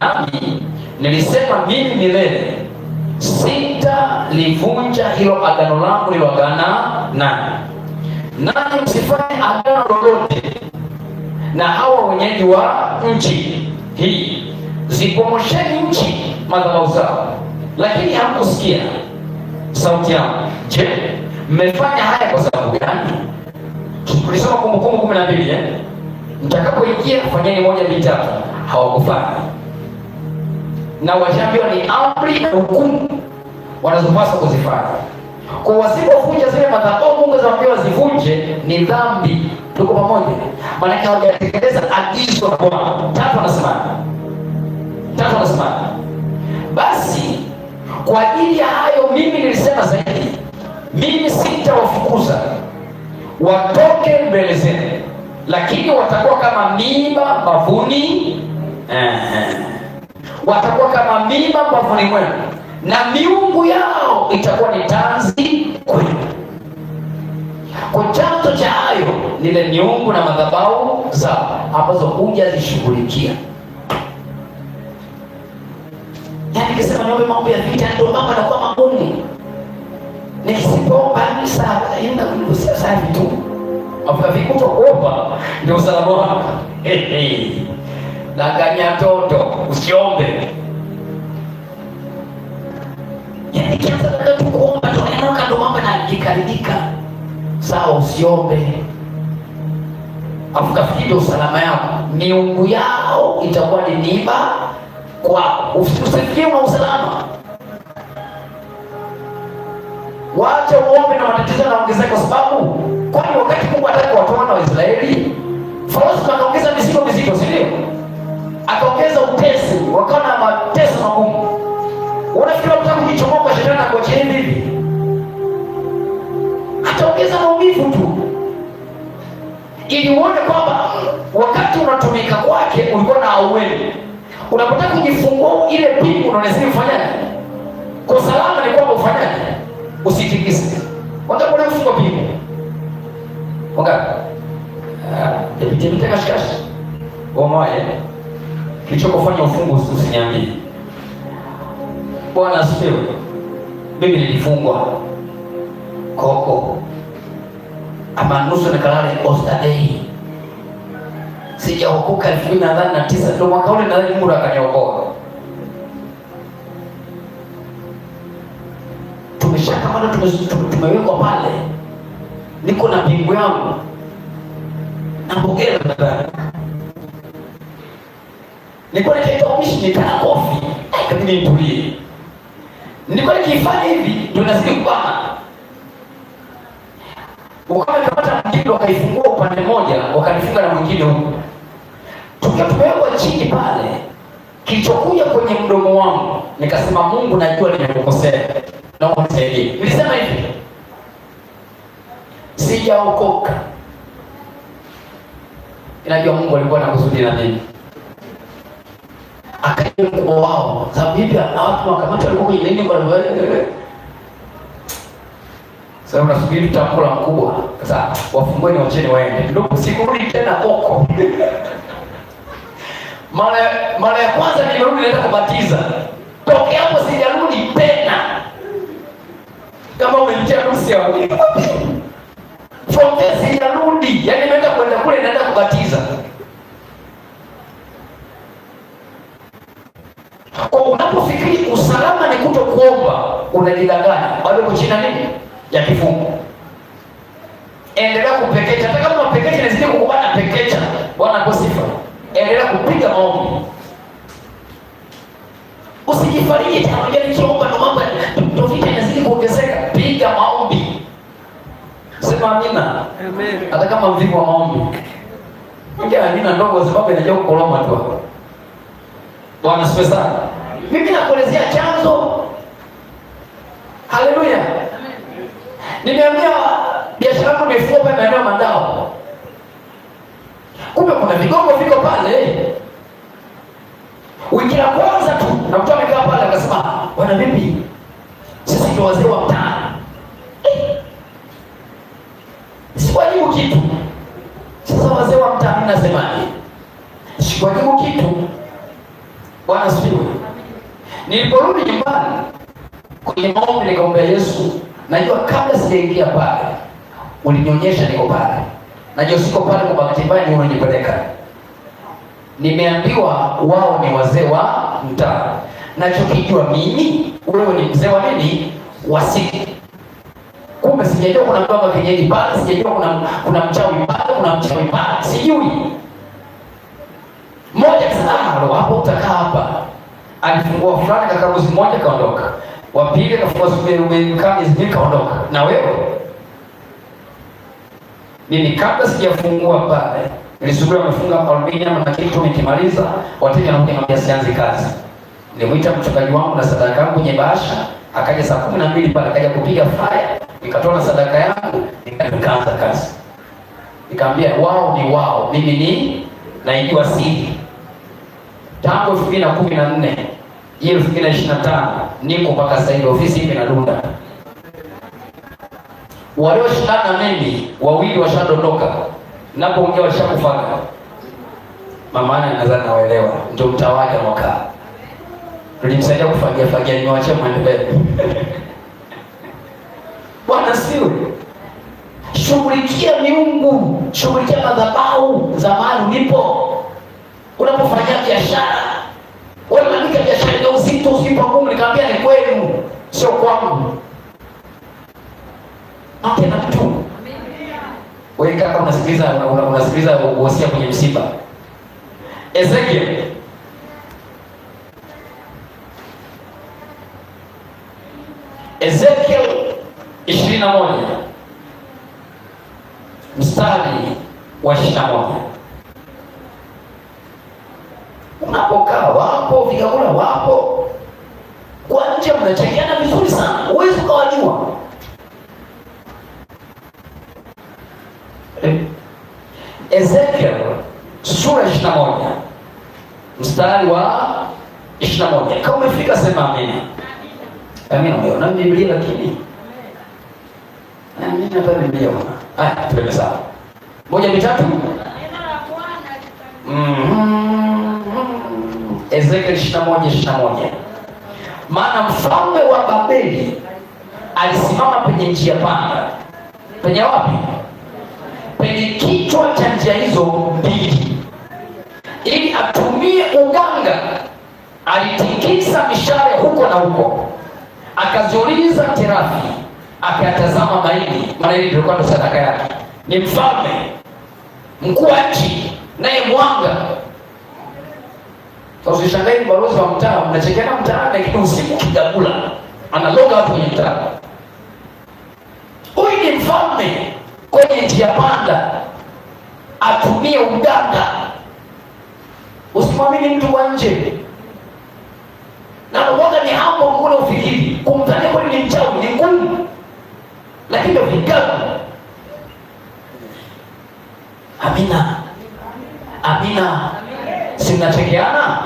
Nami nilisema mimi milele sitalivunja hilo agano langu nililoagana nanyi, msifanye agano lolote na hawa wenyeji wa nchi hii. Zipomosheni nchi madhabahu zao, lakini hamkusikia sauti yangu. Je, mmefanya haya kwa sababu gani? Tulisoma Kumbukumbu 12, mtakapoingia fanyeni 1, 2, 3. Hawakufanya. Na washaambiwa ni amri na hukumu wanazopaswa kuzifanya. Kwa wasipovunja zile madhabahu Mungu anawaambia zivunje, ni dhambi. Tuko pamoja? Maana hawajatekeleza agizo la Bwana. 3 anasema basi kwa ajili ya hayo mimi nilisema zaidi, mimi sitawafukuza watoke mbele zenu, lakini watakuwa kama miiba mbavuni. Watakuwa kama miiba mbavuni mwenu, na miungu yao itakuwa ni tanzi kwenu. Kwa chanzo cha hayo nile miungu na madhabahu zao ambazo hujazishughulikia. Yaani kisema niombe mambo ya vita ndio mambo yanakuwa magumu. Nikisipoomba ni sawa, inaenda kunigusia sana vitu. Afika vikuto kuomba ndio usalama wako. Danganya toto, usiombe. Yaani kianza tu kuomba tu inaona ndo mambo yanakaribika. Sawa, usiombe. Afika fikiri usalama yako. Miungu yao itakuwa ni miiba kwa usifikie na usalama. Wacha uombe na matatizo yanaongezeka, kwa sababu Kwani wakati Mungu anataka watoana wa Israeli, Farao akaongeza mizigo mizito, si ndio? Akaongeza utesi, wakawa na mateso magumu. Unafikiri mtaka kujichomoka shetani akoje hivi? Ataongeza maumivu tu, ili uone kwamba wakati unatumika kwake ulikuwa na aueni. Unapotaka kujifungua ile pingu unaonekana ufanyaje? Kwa salama ni kwamba ufanyaje? Usitikise. Wangapi wanafunga pingu? Wangapi? Nipite kashikashi. Omaye. Kilichokufanya ufungu usiniambie. Bwana asifiwe. Mimi nilifungwa koko ama nusu nikalale Oysterbay. Sijaokoka 2009 ndio mwaka ule nadhani Mungu akaniokoa. Tumeshakamana, tumewekwa pale. Niko na pingu yangu. Na mbogela ndani. Nilikuwa nikiita umishi nitaka kofi. Kabidi nitulie. Nilikuwa nikifanya hivi ndio nazidi kubana. Wakakamata mwingine wakaifungua upande mmoja, wakanifunga na mwingine huko. Tukapelekwa chini pale. Kilichokuja kwenye mdomo wangu, nikasema Mungu, najua nimekukosea. Naomba unisaidie. Nilisema hivi. Sijaokoka. Inajua Mungu alikuwa anakusudia na mimi. Akaja mkubwa wao. Sababu hivi watu wakamata walikuwa kwenye nini kwa wewe? Sasa unasubiri tamko la mkubwa. Sasa wafungueni wacheni waende. Ndio sikurudi tena huko. Mara ya kwanza nimerudi naenda kubatiza. Tokea hapo sijarudi tena. Kama umenitia nusu ya wiki. From there sijarudi. Yaani nimeenda kwenda kule naenda kubatiza. Kwa unapofikiri usalama ni kutokuomba, unajidanganya. Bado uko chini nini? Ya kifungo. Endelea kupekecha. Hata kama pekecha inazidi kukubana pekecha. Bwana kwa sifa. Endelea kupiga maombi. Usijifariji tena unajua nikiomba na mambo ndio vita inazidi kuongezeka. Piga maombi. Sema amina. Amen. Hata kama mvivu wa maombi. Ingia amina ndogo sababu inajua kukoloma tu. Bwana sifa sana. Mimi nakuelezea chanzo. Haleluya. Nimeambia biashara yangu imefungwa pale maeneo Mandao. Kumbe kuna vigongo viko pale. Wiki ya kwanza tu na mtu amekaa pale akasema, "Bwana vipi? Sisi ndio wazee wa mtaa." Sikujibu kitu. Sasa wazee wa mtaa mimi nasemaje? Sikujibu kitu. Bwana asifiwe. Niliporudi nyumbani kwenye maombi nikamwambia Yesu, najua kabla sijaingia pale ulinionyesha niko pale. Najua siko pale kwa bahati mbaya ni unanipeleka. Nimeambiwa wao ni wazee wa mtaa. Nachokijua mimi wewe ni mzee wa nini? Wasiki. Kumbe sijajua kuna mganga kienyeji pale, sijajua kuna mchawi pale, kuna mchawi pale. Sijui. Mmoja akasema, hapo utakaa hapa. Alifungua fulani kakaruzi mmoja kaondoka. Wa pili akafungua umekani zingine kaondoka. Na wewe? Mimi kabla sijafungua pale, nilisubiri wamefunga aluminium na kitu nikimaliza, wateja wanakuja sianze kazi. Nilimwita mchungaji wangu na sadaka yangu kwenye bahasha, akaja saa 12 pale akaja kupiga fire, nikatoa sadaka yangu, nikaanza kazi. Nikamwambia wao ni wao, mimi ni naijua siri. Tangu 2014, 2025 niko mpaka sasa hivi ofisi hii inadunda. Walioshindana mimi wawili washadondoka. Ninapoongea washakufaga. Mama ana nadhani naelewa. Ndio mtawaja mwaka. Tulimsaidia kufagia niwaachie muendelee. Bwana siwe. Shughulikia miungu, shughulikia madhabahu za mali ulipo. Unapofanya biashara, unaandika biashara ndio uzito usipokumu, nikamwambia ni kwenu, sio kwangu. Ate na mtu. Wewe kaka unasikiliza uhosia kwenye msiba. Ezekiel 21. wa 21. Unapokaa wapo, vigagula wapo, kwa nje mnachekeana vizuri sana, huwezi ukawajua. Ezekiel sura 21 mstari wa 21. Kama umefika sema amina. Amina. Umeona Biblia lakini amina hapa Biblia una. Tuende sawa. Moja mitatu. Ezekiel 21:21. Maana mfalme wa Babeli alisimama penye njia panda. Penye wapi? Penye kichwa cha njia hizo mbili, ili atumie uganga. Alitikisa mishale huko na huko, akaziuliza terafi, akatazama maili. Maana ile ilikuwa ndo sadaka yake. Ni mfalme mkuu wa nchi, naye mwanga. Sasa usishangae balozi wa mtaa, mnachekeana mtaa, lakini usiku kigagula analoga watu kwenye mtaa. Huyu ni mfalme kwenye njia panda, atumie uganga. Usimwamini mtu wa nje. Na uoga ni hapo ngule ufikiri. Kumtania kwa ni mchawi ni ngumu. Lakini viganga. Amina. Amina. Si mnachekeana?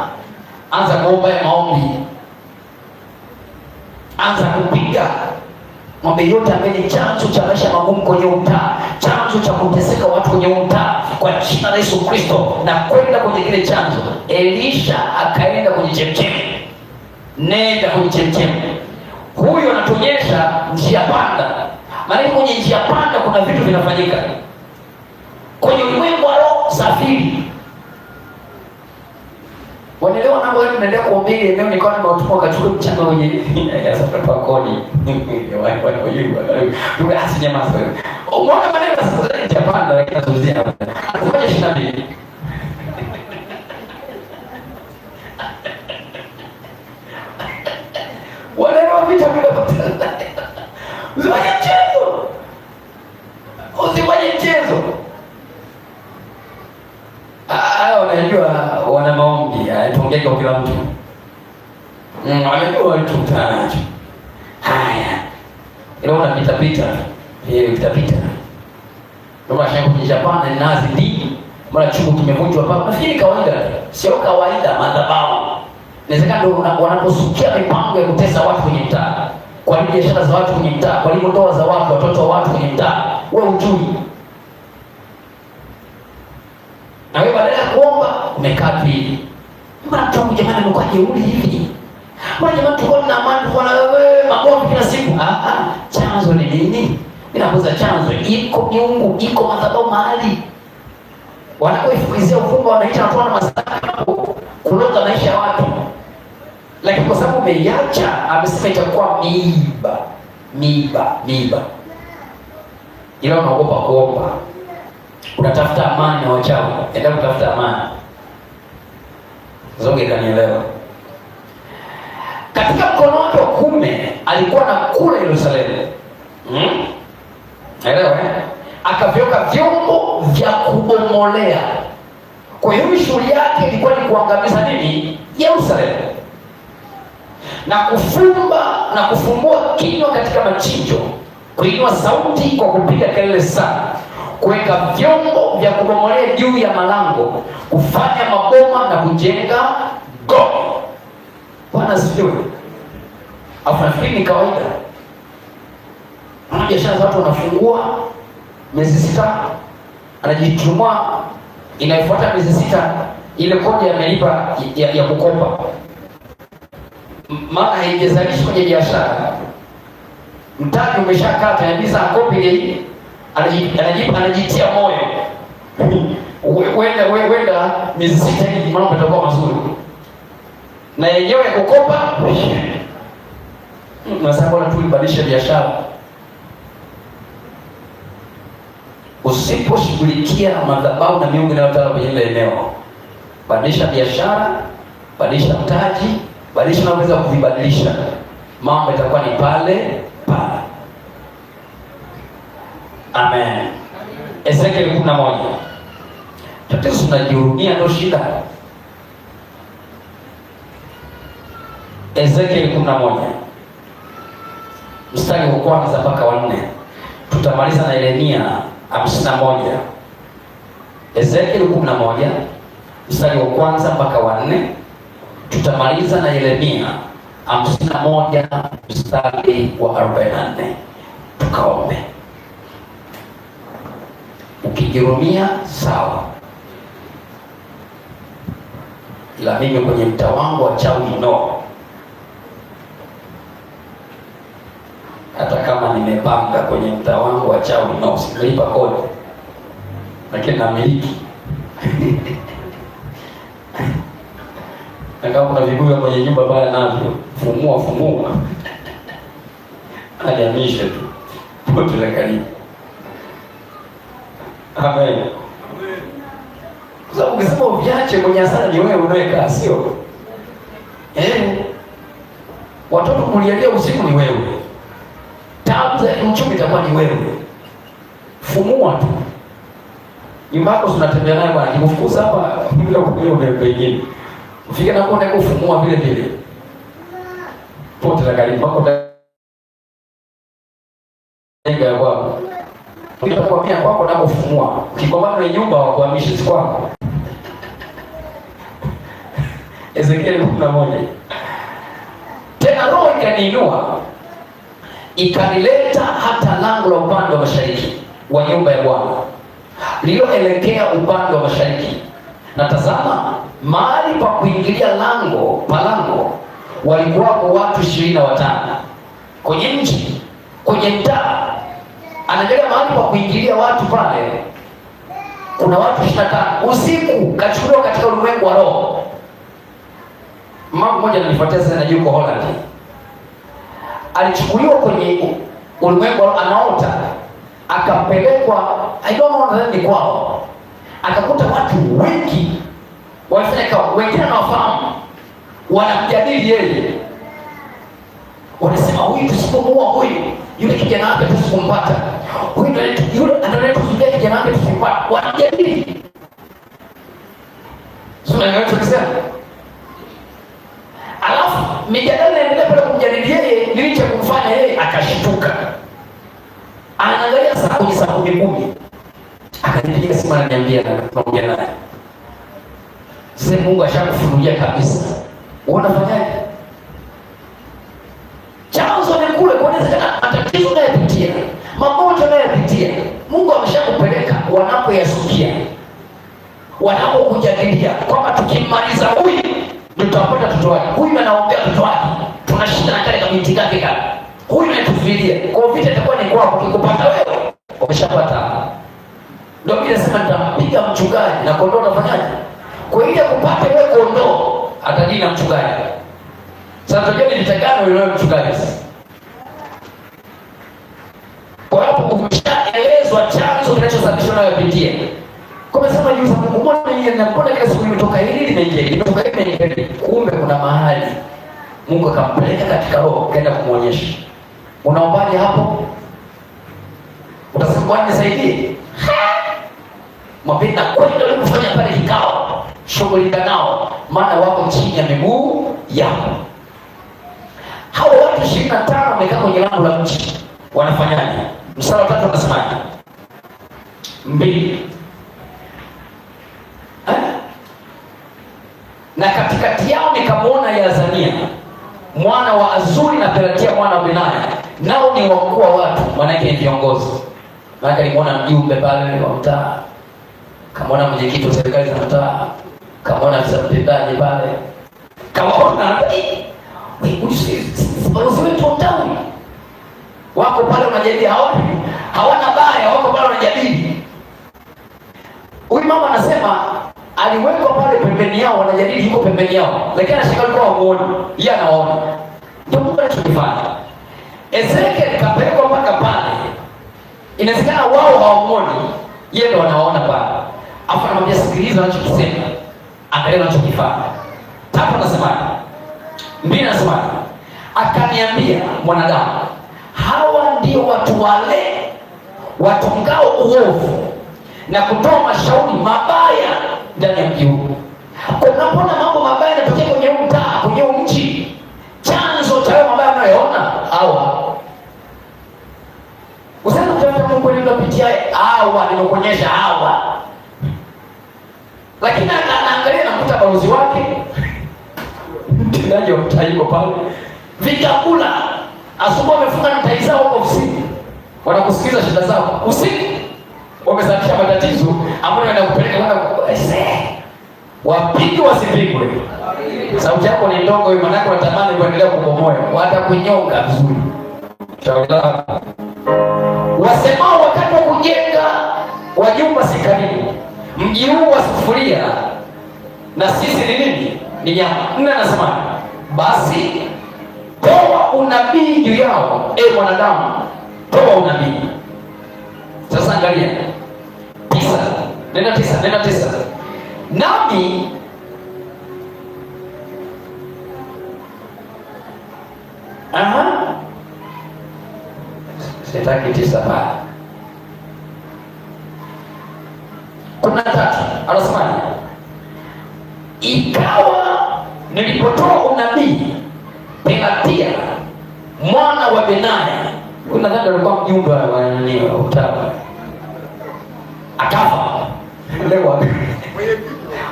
Anza kuomba ya maombi. Anza kupiga. Mwambie yote ambaye ni chanzo cha maisha magumu kwenye mtaa, chanzo cha kuteseka watu kwenye mtaa, kwa jina la Yesu Kristo, na kwenda kwenye kile chanzo. Elisha akaenda kwenye chemchemi. Nenda kwenye chemchemi. Huyo anatuonyesha njia panda. Maana kwenye njia panda kuna vitu vinafanyika. Kwenye ulimwengu wa roho safiri. Wanaelewa namba wewe tunaendelea kuhubiri eneo nikawa na watu wakachukua mchanga wenye sasa kwa kodi. Wao yeye tuasi nyama sasa. Umeona maneno sasa ya Japani lakini tunazungumzia hapa. Ngoja 22. Wanaelewa vitu bila kupata. Usifanye mchezo. Usifanye mchezo. Wanajua wana maombi, tuongee kwa kila mtu. Wanajua watu tanacho. Haya. Ile unapita pita. Itapita. Ndio mashauri kwenye Japani ni nazi ndii. Mara chungu kimevunjwa hapa. Nafikiri kawaida. Sio kawaida madhabahu. Inawezekana ndio wanaposukia mipango ya kutesa watu kwenye mtaa. Kwa nini biashara za watu kwenye mtaa? Kwa nini ndoa za watu, watoto wa watu kwenye mtaa? Wewe hujui. Na wewe badala ya kuomba umekaa hivi. Mbona mtu jamani amekuwa jeuri hivi? Mbona jamani tuko na amani kwa wewe magomvi kila siku? Chanzo ni nini? Ninakuza chanzo iko miungu, iko madhabahu mahali. Wanapoifukizia ufumba wanaita watu na masaka kuloga maisha ya watu. Lakini kwa sababu umeiacha amesema itakuwa miiba. Ila unaogopa kuomba. Unatafuta amani na wachawi. Enda kutafuta amani. Zoge kanielewa. Katika mkono wake wa kuume alikuwa na kula Yerusalemu. Elewa akavyoka vyombo vya kubomolea. Kwa hiyo shughuli yake ilikuwa ni kuangamiza nini? Yerusalemu. Na kufumba na kufumbua kinywa katika machinjo. Kuinua sauti kwa kupiga kelele sana. Kuweka vyombo vya kubomolea juu ya malango, kufanya maboma na kujenga ngome. Bwana sifiwe. Afu nafikiri ni kawaida. Ana biashara za watu wanafungua miezi 6, anajitumwa inayofuata miezi 6 ile kodi amelipa ya kukopa. Maana haijazalishi kwenye biashara. Mtaji umeshakata, yanisa akopi ile anajitia moyo. Wenda miezi 6 hivi mambo yatakuwa mazuri. Na yenyewe ya kukopa na sababu na tulibadilisha biashara. Usiposhughulikia madhabahu na miungu inayotawala kwenye ile eneo, badilisha biashara, badilisha mtaji, badilisha na uweza kuvibadilisha. Mambo yatakuwa ni pale. Amen. Ezekiel 11. Tatizo tunajihurumia, ndio shida. Ezekiel 11 mstari wa kwanza mpaka wa 4. Tutamaliza na Yeremia 51. Ezekiel 11 mstari wa kwanza mpaka wa 4. Tutamaliza na Yeremia 51 mstari wa 44. Tukaombe. Ukijirumia sawa, ila mimi kwenye mtaa wangu wa chawi no. Hata kama nimepanga kwenye mtaa wangu wa chawi no, silipa kodi, lakini namiliki. Na kama kuna vibuyu kwenye nyumba baya navyo, fumua aliamishe tu pote la karibu. Amen. Kwa sababu ukisema uviache kwenye hasara ni wewe unaweka, sio? Watoto kulialia usiku ni wewe. Taabu za uchumi itakuwa ni wewe. Fumua tu. Nyumba yako tunatembea nayo bwana, kikufukuza hapa bila kupewa mbele pengine. Ufike na kuona kufumua vile vile. Pote la karibu hapo ya kwako. Ukitakwamia kwako na kufumua. Ukigombana na nyumba wa kuhamisha kwako. Ezekiel 11. Tena roho ikaniinua ikanileta hata lango la upande wa mashariki wa nyumba ya Bwana lililoelekea upande wa mashariki. Na tazama, mahali pa kuingilia lango walikuwako watu 25 kwenye mji, kwenye mtaa. Anaangalia mahali pa kuingilia watu pale, kuna watu 25. Usiku kachukuliwa katika ulimwengu wa roho. Mama mmoja ananifuatia sasa, yuko Holland. Alichukuliwa kwenye ulimwengu wa anaota, akapelekwa I don't know ni kwao. Akakuta watu wengi wanafanya kwa wengine wanafahamu, wanamjadili yeye. Wanasema huyu tusipomuua huyu, yule kijana wake tusipompata. Huyu yule anataka kijana wake tusimpata. Wanamjadili. Sio ndio tunasema? Alafu mijadala inaendelea pale kumjadili yeye, nilicho kumfanya yeye akashtuka. Anaangalia saa 10. Akanipigia simu ananiambia na tunaongea naye. Sasa Mungu ashakufunulia kabisa. Unafanyaje? Chanzo ni kule kuoneza matatizo unayopitia, magonjwa unayopitia. Mungu ameshakupeleka wanapoyasukia. Wanapokujadilia kwamba tukimaliza huyu ndio tutapata mtoto wake. Huyu anaombea mtoto wake. Tunashinda na kale kabinti kake kale. Huyu anatufilia. Kwa vita itakuwa ni kwako, ukikupata wewe umeshapata. Ndio vile sema nitampiga mchungaji na kondoo utafanyaje? Kwa ile kupata wewe kondoo atajini na mchungaji. Sasa tunajua ni vitagano ile mchungaji. Kwa hapo umeshaelezwa chanzo kinachosababisha unayopitia. Kwa sababu yule Mungu mbona yeye anapona kila siku imetoka hili limeingia, imetoka hili limeingia. Kumbe kuna mahali Mungu akampeleka katika roho kaenda kumuonyesha. Unaombaje hapo? Utasema Bwana nisaidie. Mwambie kwenda kufanya pale kikao, shughulika nao, maana wako chini ya miguu yako. Hao watu 25 wamekaa kwenye lango la mji. Wanafanyaje? Mstari wa 3 unasemaje? 2. Na katikati yao nikamwona Yazania mwana wa Azuri na Pelatia mwana wa Benaya, nao ni wakuu wa watu, maana yake ni viongozi. Maana nilimwona mjumbe pale wa mtaa, kamwona mwenyekiti wa serikali za mtaa, kamwona afisa mtendaji pale, kamwona balozi wetu wa mtaa wako pale wanajadili, hawana baya, wako pale wanajadili. Huyu mama anasema aliwekwa pale pembeni yao, wanajadili, yuko pembeni yao, lakini anashika alikuwa hamuoni, yeye anaona. Ndio Mungu anachokifanya. Ezekiel kapelekwa mpaka pale, inawezekana wao hawamuoni, yeye ndo anaona pale. Afu anamwambia sikiliza anachokisema, angalia anachokifanya. 3 anasema 2 anasema akaniambia, mwanadamu, hawa ndio watu wale watungao uovu na kutoa mashauri mabaya ndani ya mji huu. Unapoona mambo mabaya yanatokea kwenye mtaa, kwenye mji, chanzo cha hayo mabaya unayoona hawa. Usema mtafuta Mungu niliyopitia hawa, nimekuonyesha hawa. Lakini anaangalia na kuta balozi wake. Mtendaji wa mtaa yuko pale. Vikakula. Asubuhi wamefunga mtai zao huko ofisini. Wanakusikiza shida zao. Usiku wamesababisha matatizo ambayo yanakupeleka wana wapige wasipigwe. Sauti yako ni ndogo hiyo, maana unatamani kuendelea kubomoa. Watakunyonga vizuri. Tawala. Wasemao wakati wa kujenga wajumba si karibu. Mji huu wa sufuria na sisi ni nini? Ni nyama. Nne anasema basi toa unabii juu yao, mwanadamu, toa unabii. Sasa angalia 9. Neno 9. Nami sitaki 9 hapa. Kuna 3. Anasema ikawa nilipotoa unabii, Pelatia mwana wa Benaya, kuna dada alikuwa mjumbe wa nani wa utawa, akafa. Leo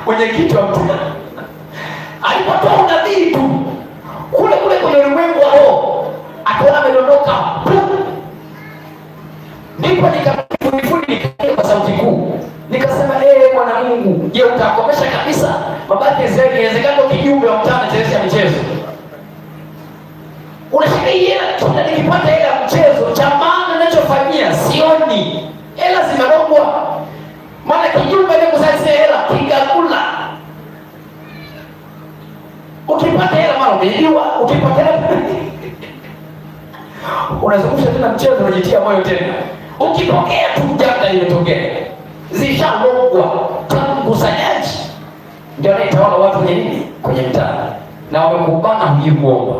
mwenyekiti wa mtu alipotoa unabii tu kule kwenye ulimwengu wa roho, akaona amedondoka. Ndipo nikafunika kwa sauti kuu, nikasema Bwana Mungu, je, utakomesha kabisa mabaki ya Israeli? Inawezekana kijumbe wa mtaa anachezea michezo. Unashikilia tuna nikipata hela mchezo, cha maana ninachofanyia sioni. Hela zimerogwa. Maana kijumbe ni kusaidia hela kigakula. Ukipata hela mara umeibiwa, ukipata hela unazungusha tena mchezo, unajitia moyo tena. Ukipokea tu janga limetokea. Zishalogwa. Mkusanyaji ndio anaitawala watu kwenye nini? Kwenye mtaa. Na wamekubana hujiuomba.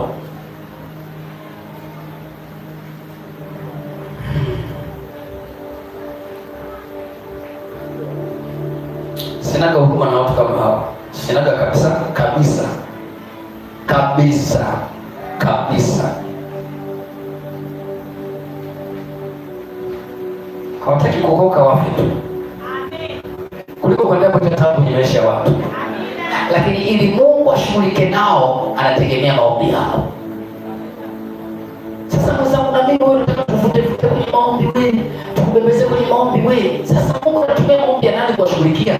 Sinaga huruma na watu kama hao. Sinaga kabisa. Hawataki kuokoka wafe tu. Kuliko kwenda kwenye tabu kwenye maisha ya watu. Lakini ili Mungu ashughulike nao, anategemea maombi yao. Sasa mwenzangu na mimi, wewe unataka tuvute kwenye maombi wewe, tukubebeze kwenye maombi wewe. Sasa Mungu anatumia maombi ya nani kuwashughulikia?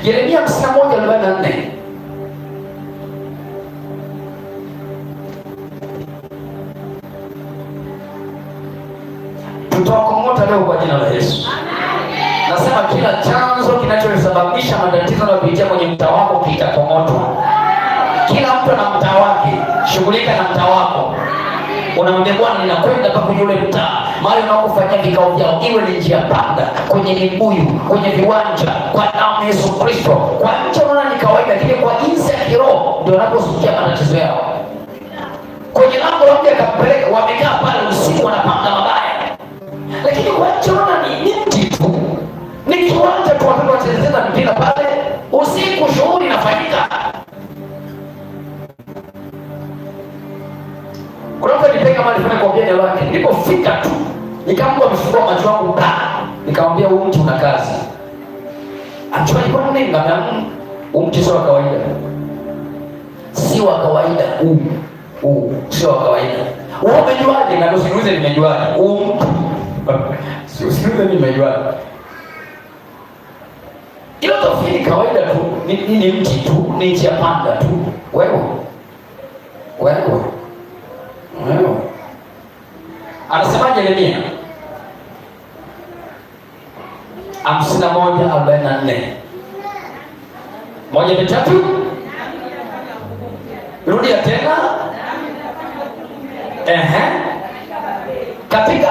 Yeremia 51:44. Tutakomota leo kwa jina la Yesu. Nasema kila chanzo kinachosababisha matatizo yanayopitia kwenye mtaa wako kitakomotwa. Kila mtu na mtaa wake, shughulika na mtaa wako. Unamwambia Bwana, ninakwenda kwa kwenye ule mtaa, mahali unakofanyia vikao vyao, iwe ni njia panda, kwenye mibuyu, kwenye viwanja, kwa damu ya Yesu Kristo. Kwa nje unaona ni kawaida, lakini kwa jinsi ya kiroho ndio wanaposikia matatizo yao. Kwenye lango la mji akapeleka, wamekaa pale usiku wanapanga mabaya. Lakini kwa nje unaona ni mti tu. Ni kiwanja tu, watoto wachezeza mpira pale, usiku shughuli inafanyika. Kuna mtu alipeka mahali fulani kwa mjane wake. Nilipofika tu, nikamwambia amefungua macho yangu baa. Nikamwambia huu mtu una kazi. Achukua kwa nini ngambia huu mtu sio wa kawaida. Si wa kawaida huu. Sio wa kawaida. Wewe umejuaje? Na ndio sinuize nimejuaje. Huu mtu. Sio sinuize nimejuaje. Ilo tofini kawaida tu. Ni mti tu, ni njia panda tu. Wewe. Anasemaje Yeremia 51:44? Moja mitatu. Rudia tena. Katika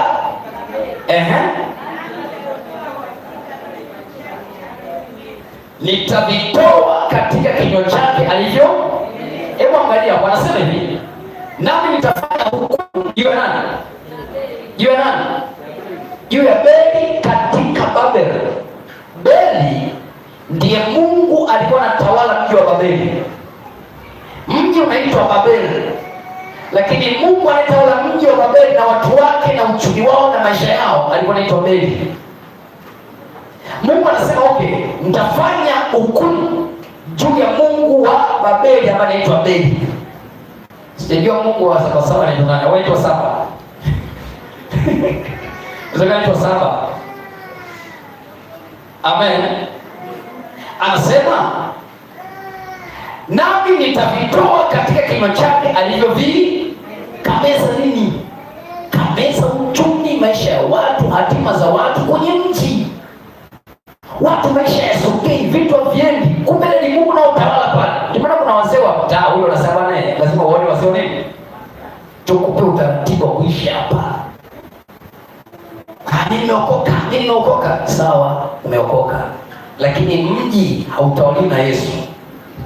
nitavitoa katika kinywa chake alivyo. Hebu angalia, wanasema hivi, nami nitafanya hukumu. Iwe nani? juu ya Beli katika Babeli. Beli ndiye mungu alikuwa anatawala mji wa Babeli. Mji unaitwa Babeli, lakini mungu anatawala mji wa Babeli na watu wake na uchumi wao na maisha yao alikuwa anaitwa Beli. Mungu anasema okay, mtafanya hukumu juu ya mungu wa Babeli ambaye anaitwa Beli. Sijajua mungu wa sabasawa anaitwa nani? Anaitwa Saba. Anaitwa Saba. Amen. Anasema nami nitavitoa katika kinywa chake kameza nini? Kameza uchumi, maisha ya watu, hatima za watu kwenye nchi. Watu maisha yasogei, vitu haviendi. Kumbe ni Mungu na utawala pale. Ndio maana kuna wazee wa mtaa huyo wanasema naye lazima waone wasio nini? Tukupe utaratibu wa kuishi hapa. Nimeokoka. Sawa, umeokoka. Lakini mji hautawaliwi na Yesu.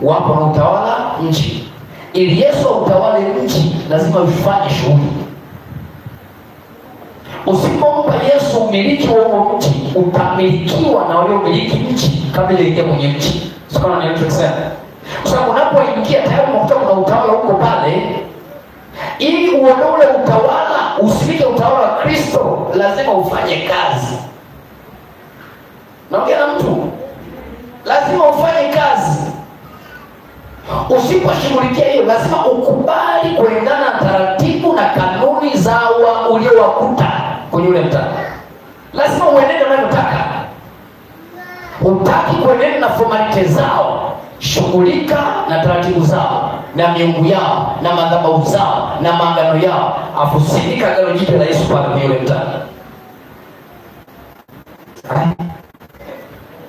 Wapo na utawala nchi. Ili Yesu utawale nchi, lazima ufanye shughuli. Usipompa Yesu umiliki wa huo mji, utamilikiwa na wale umiliki nchi kabla ile kwenye nchi. Sio kama nilivyosema. Kwa sababu unapoingia tayari unakuta kuna utawala huko pale. Ili uondoe utawala, usifike utawala wa Kristo, lazima ufanye kazi. Naongea na mtu. Lazima ufanye kazi. Usiposhughulikia hiyo, lazima ukubali kuendana na taratibu na kanuni zao uliowakuta kwenye ule mtaa. Lazima uenende unavyotaka. Hutaki kuenenda na formality zao, shughulika na taratibu zao, na miungu yao, na madhabahu zao, na maagano yao. Afusindika agano jipya la Yesu pale kwenye ule mtaa.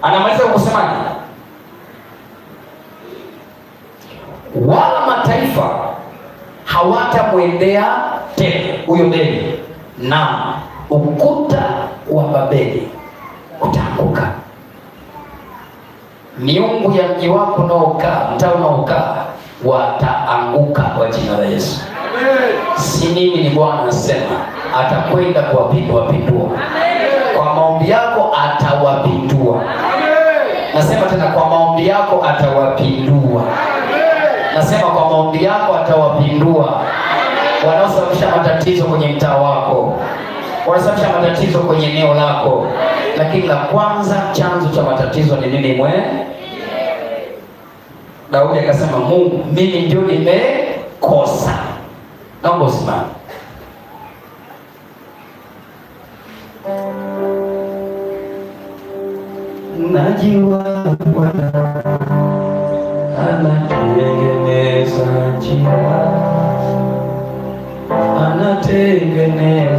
Anamaliza kusemaje? Wala mataifa hawatamwendea tena huyo Beli, na ukuta wa Babeli utaanguka. Miungu ya mji wako unaokaa, mtaa unaokaa, wataanguka kwa jina la Yesu. Si mimi, ni Bwana anasema atakwenda kuwapindua. Kwa maombi yako atawapindua. Nasema tena, kwa maombi yako atawapindua. Nasema kwa maombi yako atawapindua. Wanaosababisha matatizo kwenye mtaa wako, wanasababisha matatizo kwenye eneo lako. Lakini la kwanza, chanzo cha matatizo ni nini? Daudi akasema, Mungu, mimi ndio nimekosa. Naomba usimame. Najua Bwana anatengeneza njia, anatengeneza